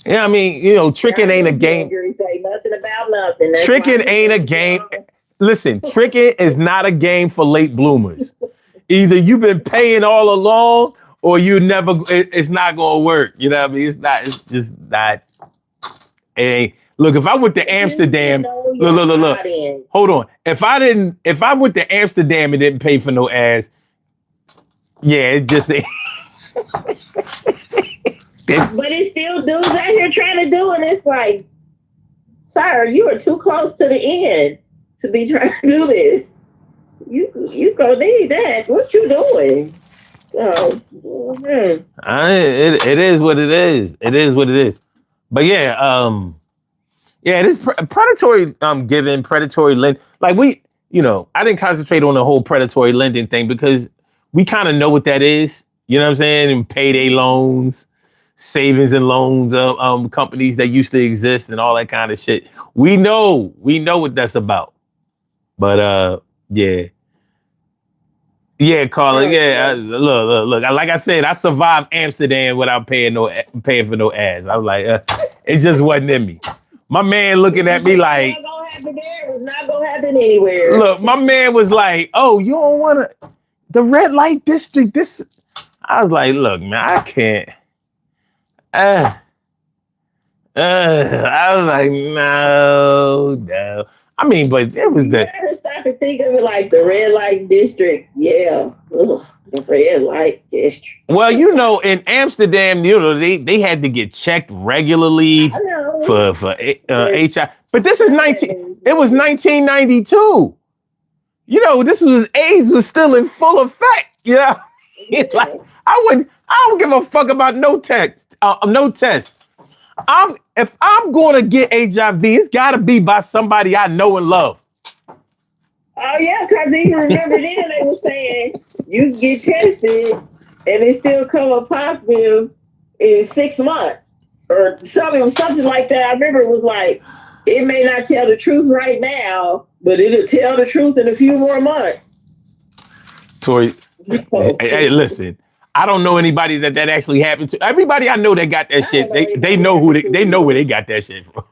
[SPEAKER 1] Yeah, tricking ain't a game.
[SPEAKER 3] Say nothing about nothing.
[SPEAKER 1] Tricking ain't a game. Listen, tricking is not a game for late bloomers. Either you've been paying all along, or it's not gonna work. You know what I mean? It's just not. Hey, look, if I went to Amsterdam, look. Hold on. If I went to Amsterdam and didn't pay for no ass, yeah, it just ain't.
[SPEAKER 3] But it's still dudes out here trying to do it. It's like, sir, you are too close to the end to be trying to do this. You gonna need that. What you doing? So,
[SPEAKER 1] it is what it is. It is what it is. But yeah, Yeah, this predatory giving, predatory lend. Like I didn't concentrate on the whole predatory lending thing because we kind of know what that is. You know what I'm saying? And payday loans, savings and loans companies that used to exist and all that kind of shit. We know what that's about. But yeah. Yeah, Carla. Yeah, look. Like I said, I survived Amsterdam without paying for no ass. I was like, it just wasn't in me. My man looking at me like,
[SPEAKER 3] it's not gonna happen there. It's not gonna happen anywhere.
[SPEAKER 1] Look, my man was like, "Oh, you don't want to the red light district." This, I was like, "Look, man, I can't." I was like, no. I mean, but it was
[SPEAKER 3] you better stop and think of it like the red light district. Yeah. Ugh, the red light district.
[SPEAKER 1] Well, in Amsterdam, they had to get checked regularly for HIV. But this is it was 1992. This was AIDS was still in full effect. Like I don't give a fuck about no test. If I'm gonna get HIV, it's gotta be by somebody I know and love.
[SPEAKER 3] Oh yeah, because even remember then they were saying you get tested and it still come up positive in 6 months or something like that. I remember it was like it may not tell the truth right now, but it'll tell the truth in a few more months.
[SPEAKER 1] Tori, hey, listen. I don't know anybody that actually happened to. Everybody I know that got that shit, they know they know where they got that shit from.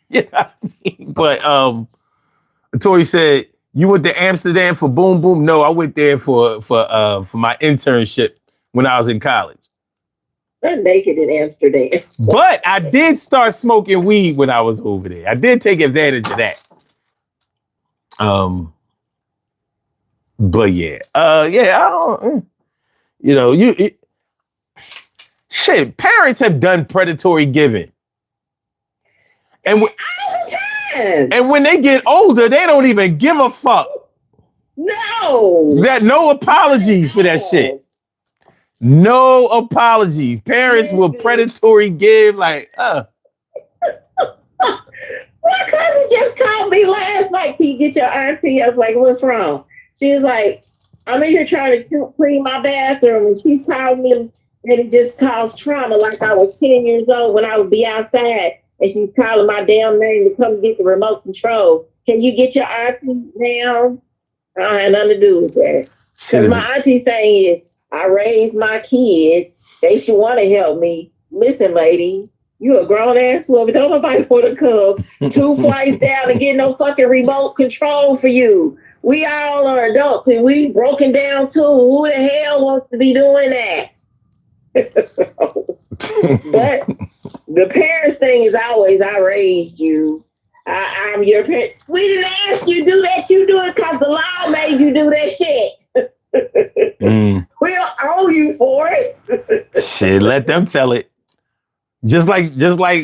[SPEAKER 1] Yeah, but Tori said you went to Amsterdam for Boom Boom. No, I went there for my internship when I was in college.
[SPEAKER 3] I'm naked in Amsterdam.
[SPEAKER 1] But I did start smoking weed when I was over there. I did take advantage of that. But yeah, I don't. Shit, parents have done predatory giving. And when they get older, they don't even give a fuck. No apologies for that shit. No apologies. Parents will predatory give like,
[SPEAKER 3] My cousin just called me last night. Can you get your auntie? I was like, what's wrong? She was like, I'm in here trying to clean my bathroom, and she called me, and it just caused trauma. Like I was 10 years old when I would be outside, and she's calling my damn name to come get the remote control. Can you get your auntie down? I don't have nothing to do with that. Because my auntie saying is, I raised my kids. They should want to help me. Listen, lady, you a grown ass woman. Don't nobody want to come 2 flights down and get no fucking remote control for you. We all are adults and we broken down too. Who the hell wants to be doing that? But the parents thing is always, I raised you. I'm your parent. We didn't ask you to do that. You do it because the law made you do that shit. We don't owe you for it.
[SPEAKER 1] Shit, let them tell it. Just like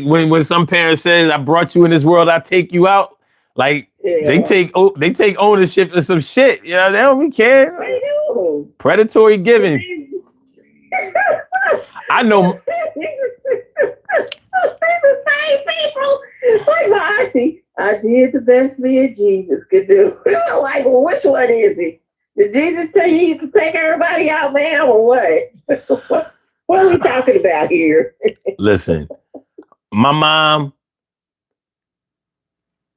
[SPEAKER 1] when some parents says, I brought you in this world, I take you out. Like they take ownership of some shit. They don't care.
[SPEAKER 3] They do.
[SPEAKER 1] Predatory giving. I know.
[SPEAKER 3] The same people. Like my auntie, I did the best me and Jesus could do. Like, well, which one is it? Did Jesus tell you to take everybody out, man, or what? What are we talking about here?
[SPEAKER 1] Listen, my mom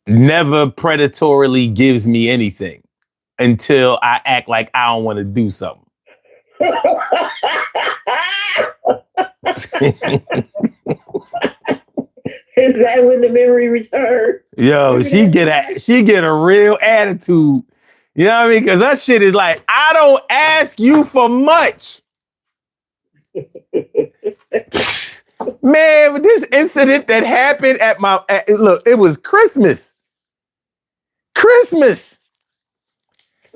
[SPEAKER 1] never predatorily gives me anything until I act like I don't want to do something.
[SPEAKER 3] Is that when the memory returns?
[SPEAKER 1] Yo, she get a real attitude. You know what I mean? Because that shit is like, I don't ask you for much. Man, this incident that happened at look, it was Christmas.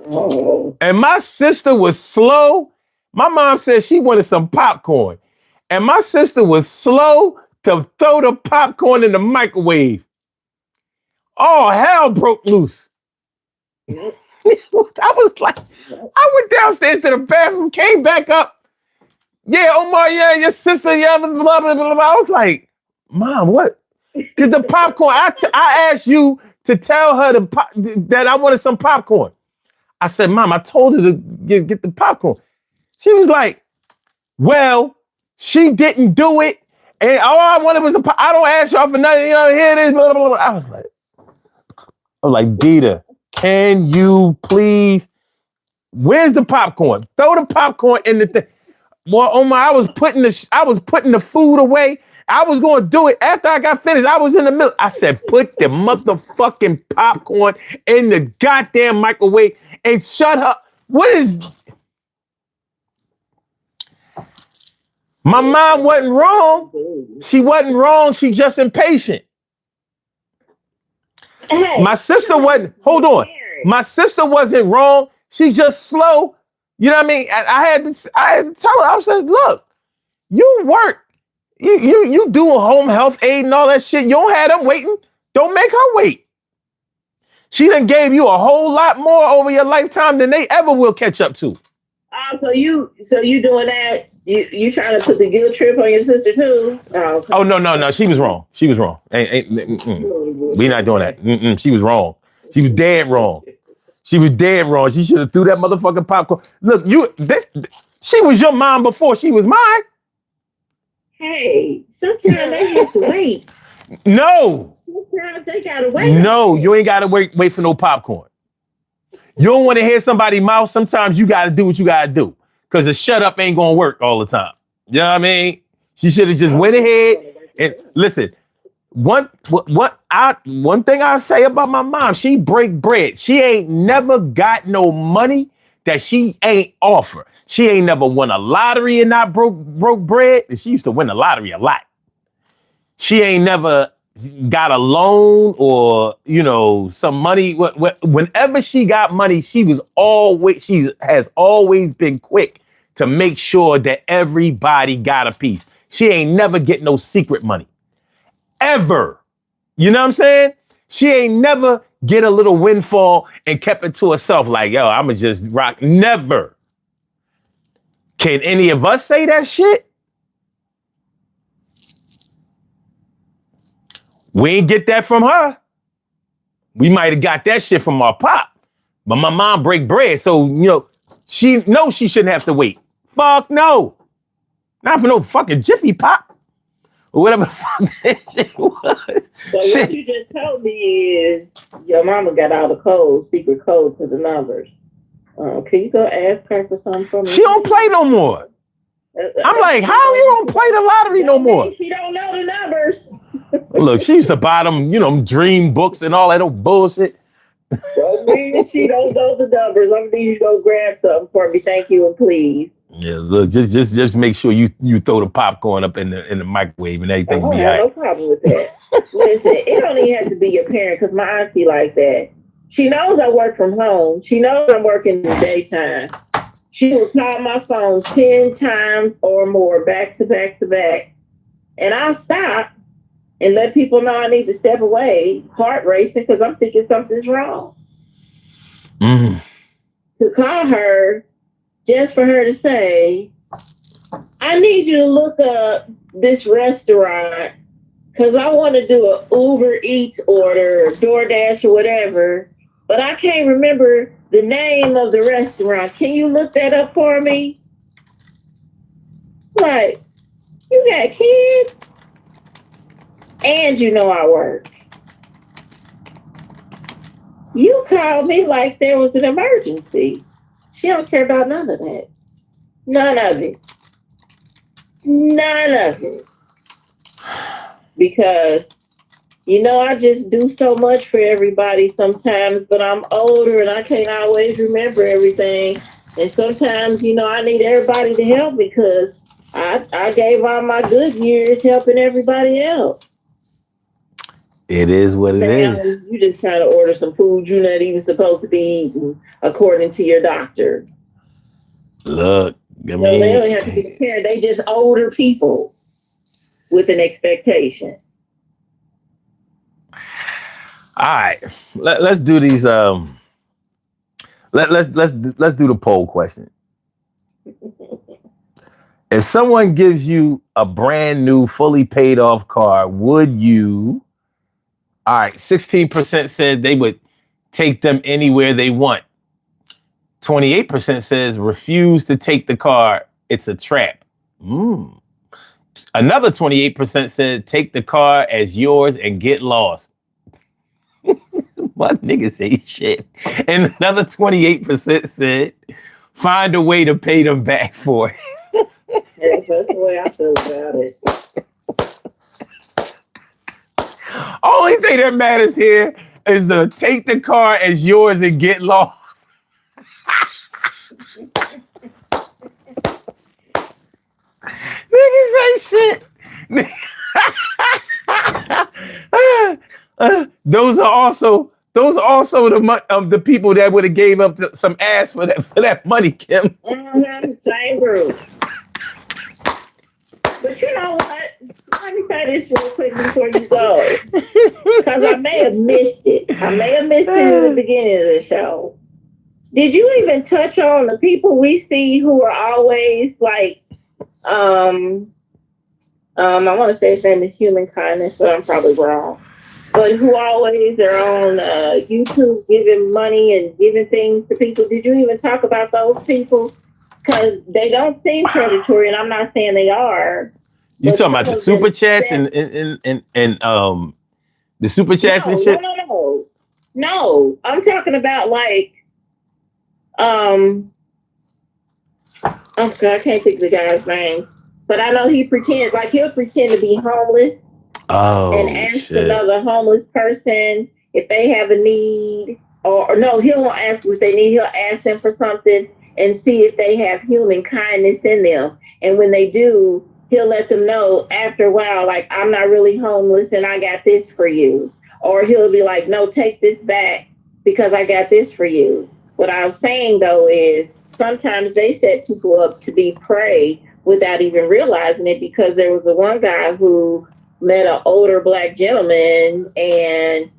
[SPEAKER 3] Oh.
[SPEAKER 1] And my sister was slow. My mom said she wanted some popcorn. And my sister was slow to throw the popcorn in the microwave. Oh, hell broke loose. I was like, I went downstairs to the bathroom, came back up. Yeah, Omar, yeah, your sister, yeah, blah, blah, blah, blah. I was like, Mom, what? Because the popcorn, I asked you to tell her that I wanted some popcorn. I said, Mom, I told her to get the popcorn. She was like, well, she didn't do it. And all I wanted was I don't ask y'all for nothing. You know, here it is. Blah, blah, blah. I was like, Dita, can you please? Where's the popcorn? Throw the popcorn in the thing. Well, Omar, I was putting the food away. I was going to do it after I got finished. I was in the middle. I said, put the motherfucking popcorn in the goddamn microwave and shut up. What is? My mom wasn't wrong. She wasn't wrong. She just impatient.
[SPEAKER 3] Hey,
[SPEAKER 1] my sister wasn't. Hold on. My sister wasn't wrong. She just slow. You know what I mean? I had to tell her. I was like, look, you work. You do home health aid and all that shit. You don't have them waiting. Don't make her wait. She done gave you a whole lot more over your lifetime than they ever will catch up to.
[SPEAKER 3] So you doing that? You trying to put the guilt trip on your sister too?
[SPEAKER 1] Oh no. She was wrong. She was wrong. We not doing that. She was wrong. She was dead wrong. She was dead wrong. She should have threw that motherfucking popcorn. Look, she was your mom before she was mine.
[SPEAKER 3] Hey, sometimes they have to wait.
[SPEAKER 1] No.
[SPEAKER 3] Sometimes they gotta wait.
[SPEAKER 1] No, you ain't gotta wait for no popcorn. You don't want to hear somebody's mouth. Sometimes you gotta do what you gotta do. Because a shut up ain't gonna work all the time. You know what I mean? She should have just went ahead and listen. One thing I say about my mom, she break bread. She ain't never got no money that she ain't offer. She ain't never won a lottery and not broke bread. And she used to win the lottery a lot. She ain't never got a loan or, some money. Whenever she got money, she has always been quick to make sure that everybody got a piece. She ain't never get no secret money. Ever. You know what I'm saying? She ain't never get a little windfall and kept it to herself like, yo, I'ma just rock. Never. Can any of us say that shit? We ain't get that from her. We might have got that shit from our pop. But my mom break bread, so, she knows she shouldn't have to wait. Fuck no. Not for no fucking Jiffy Pop. Or whatever the fuck that shit was.
[SPEAKER 3] So what you just told me is your mama got all the secret code to the numbers. Can you go ask her for something from me?
[SPEAKER 1] She don't play no more. I'm like, how you don't play the lottery no more?
[SPEAKER 3] She don't know the numbers.
[SPEAKER 1] Look, she used to buy them, dream books and all that old bullshit.
[SPEAKER 3] Don't mean she don't know the numbers. I'm gonna need you to go grab something for me. Thank you and please.
[SPEAKER 1] Yeah, look, just make sure you throw the popcorn up in the microwave and everything will be all right.
[SPEAKER 3] No problem with that. Listen, it don't even have to be your parent because my auntie like that. She knows I work from home. She knows I'm working in the daytime. She will call my phone 10 times or more back to back to back. And I'll stop and let people know I need to step away, heart racing, because I'm thinking something's wrong.
[SPEAKER 1] Mm.
[SPEAKER 3] To call her just for her to say, I need you to look up this restaurant because I want to do an Uber Eats order, DoorDash or whatever, but I can't remember the name of the restaurant. Can you look that up for me? Like, you got kids and you know I work. You called me like there was an emergency. She don't care about none of that. None of it. None of it. Because, I just do so much for everybody sometimes, but I'm older and I can't always remember everything. And sometimes, I need everybody to help me because I gave all my good years helping everybody else.
[SPEAKER 1] It is what it is.
[SPEAKER 3] You just trying to order some food you're not even supposed to be eating according to your doctor.
[SPEAKER 1] Look, I mean,
[SPEAKER 3] they don't have to be a parent. They just older people with an expectation.
[SPEAKER 1] All right, let's do these. Let's do the poll question. If someone gives you a brand new, fully paid off car, would you All right, 16% said they would take them anywhere they want. 28% says refuse to take the car. It's a trap. Another 28% said take the car as yours and get lost. My niggas say shit. And another 28% said find a way to pay them back for it.
[SPEAKER 3] Yeah, that's the way I feel about it.
[SPEAKER 1] Only thing that matters here is to take the car as yours and get lost. Niggas say shit. Those are also the people that would have gave up some ass for that money, Kim.
[SPEAKER 3] Same group. But you know what? Let me say this real quick before you go. Because I may have missed it. I may have missed it in the beginning of the show. Did you even touch on the people we see who are always like, I want to say his name is Human Kindness, but I'm probably wrong. But who always are on YouTube giving money and giving things to people? Did you even talk about those people? Because they don't seem predatory, and I'm not saying they are.
[SPEAKER 1] You talking about the super chats and the super chats and shit?
[SPEAKER 3] No. I'm talking about like oh God, I can't think of the guy's name. But I know he'll pretend to be homeless. And ask another homeless person if they have a need, or no, he won't ask what they need. He'll ask them for something and see if they have human kindness in them. And when they do, he'll let them know after a while, like, I'm not really homeless and I got this for you. Or he'll be like, no, take this back because I got this for you. What I was saying though is sometimes they set people up to be prey without even realizing it, because there was one guy who met an older Black gentleman and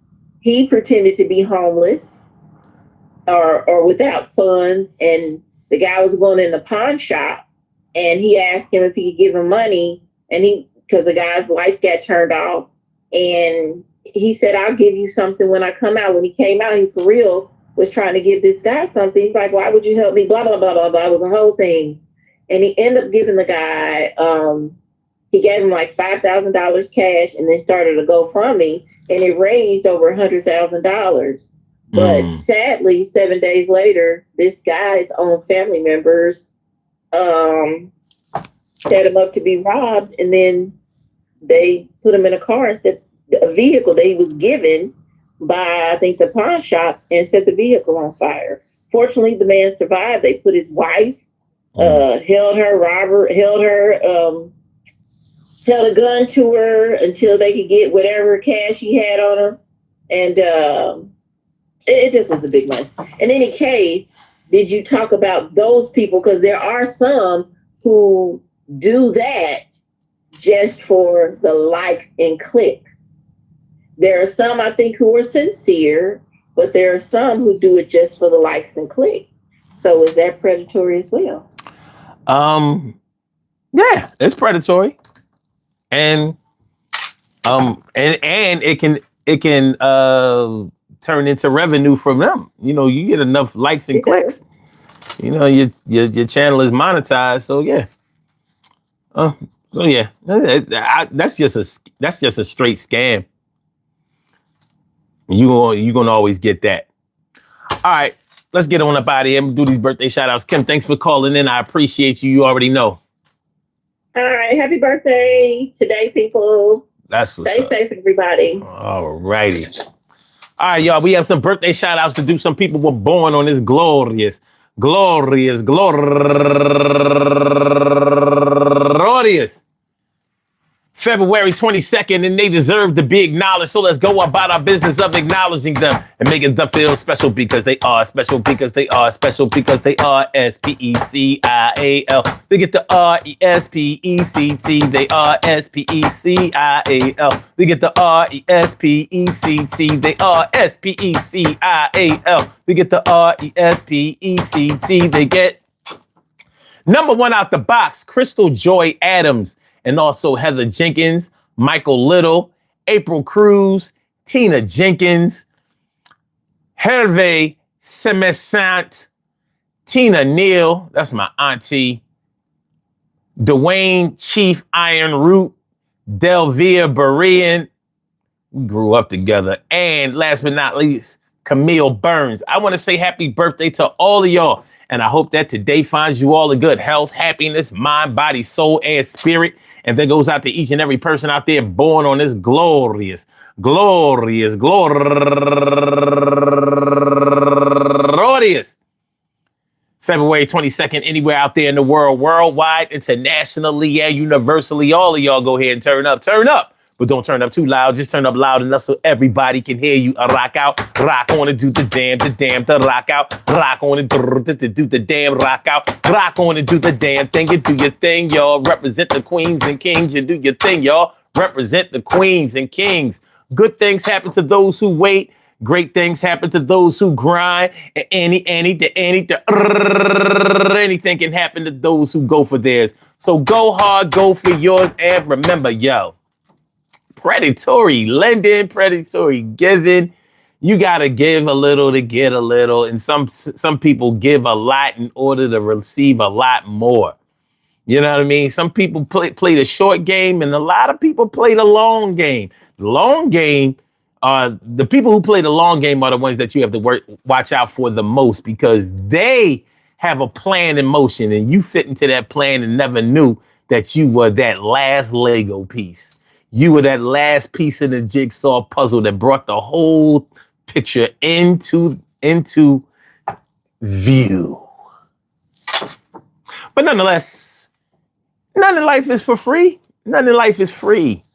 [SPEAKER 3] he pretended to be homeless or without funds, and the guy was going in the pawn shop and he asked him if he could give him money, and because the guy's lights got turned off, and he said, I'll give you something when I come out. When he came out, he for real was trying to give this guy something. He's like, why would you help me? Blah, blah, blah, blah, blah. It was a whole thing. And he ended up giving the guy, he gave him like $5,000 cash and then started a GoFundMe, and it raised over $100,000. But sadly, 7 days later, this guy's own family members set him up to be robbed, and then they put him in a car and set a vehicle that he was given by, I think, the pawn shop, and set the vehicle on fire. Fortunately, the man survived. They put his wife, held a gun to her until they could get whatever cash he had on her. And it just was a big mess. In any case, did you talk about those people? Because there are some who do that just for the likes and clicks. There are some, I think, who are sincere, but there are some who do it just for the likes and clicks. So is that predatory as well?
[SPEAKER 1] Yeah, it's predatory. And it can turn into revenue from them. You know, you get enough likes and clicks. You know, your channel is monetized. So yeah. So yeah, that's just a straight scam. You're gonna always get that. All right, let's get on up out of here. I'm gonna do these birthday shout outs. Kim, thanks for calling in. I appreciate you. You already know.
[SPEAKER 3] All right, happy birthday today, people.
[SPEAKER 1] That's what's
[SPEAKER 3] Stay safe, everybody.
[SPEAKER 1] All righty. All right, y'all, we have some birthday shout outs to do. Some people were born on this glorious February 22nd, and they deserve to be acknowledged. So let's go about our business of acknowledging them and making them feel special, because they are special, because they are special, because they are S-P-E-C-I-A-L. They get the R-E-S-P-E-C-T. They are S-P-E-C-I-A-L. They get the R-E-S-P-E-C-T. They are S-P-E-C-I-A-L. They get the R-E-S-P-E-C-T. They get number one out the box, Crystal Joy Adams. And also Heather Jenkins, Michael Little, April Cruz, Tina Jenkins, Hervé Semesant, Tina Neal, that's my auntie, Dwayne Chief Iron Root, Delvia Berean, we grew up together, and last but not least, Camille Burns. I want to say happy birthday to all of y'all, and I hope that today finds you all in good health, happiness, mind, body, soul, and spirit. And that goes out to each and every person out there born on this glorious February 22nd, anywhere out there in the world, worldwide, internationally, and universally. All of y'all go ahead and turn up. But don't turn up too loud. Just turn up loud enough so everybody can hear you. Rock out, rock on and do the damn, the rock out, rock on and do the damn, rock out, rock on and do the damn thing. You do your thing, y'all. Represent the queens and kings. You do your thing, y'all. Represent the queens and kings. Good things happen to those who wait. Great things happen to those who grind. And anything can happen to those who go for theirs. So go hard, go for yours, and remember, yo, predatory lending, predatory giving. You gotta give a little to get a little, and some people give a lot in order to receive a lot more. You know what I mean? Some people play the short game, and a lot of people play the long game. The long game. The people who play the long game are the ones that you have to watch out for the most, because they have a plan in motion, and you fit into that plan and never knew that you were that last Lego piece. You were that last piece of the jigsaw puzzle that brought the whole picture into view. But nonetheless, none in life is for free. None in life is free.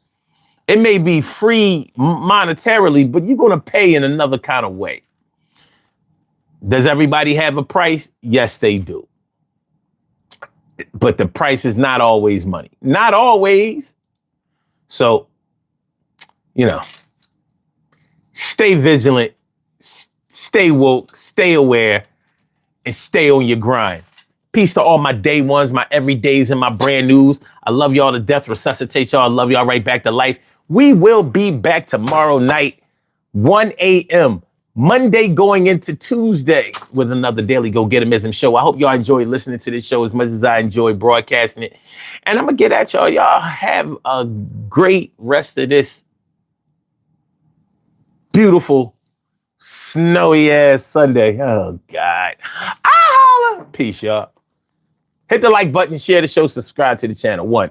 [SPEAKER 1] It may be free monetarily, but you're going to pay in another kind of way. Does everybody have a price? Yes, they do. But the price is not always money. Not always. So, stay vigilant, stay woke, stay aware, and stay on your grind. Peace to all my day ones, my everydays, and my brand news. I love y'all to death, resuscitate y'all. I love y'all right back to life. We will be back tomorrow night, 1 a.m., Monday going into Tuesday, with another Daily Go Getimism show. I hope y'all enjoy listening to this show as much as I enjoy broadcasting it. And I'm going to get at y'all. Y'all have a great rest of this beautiful, snowy-ass Sunday. Oh, God. Peace, y'all. Hit the like button, share the show, subscribe to the channel. 1.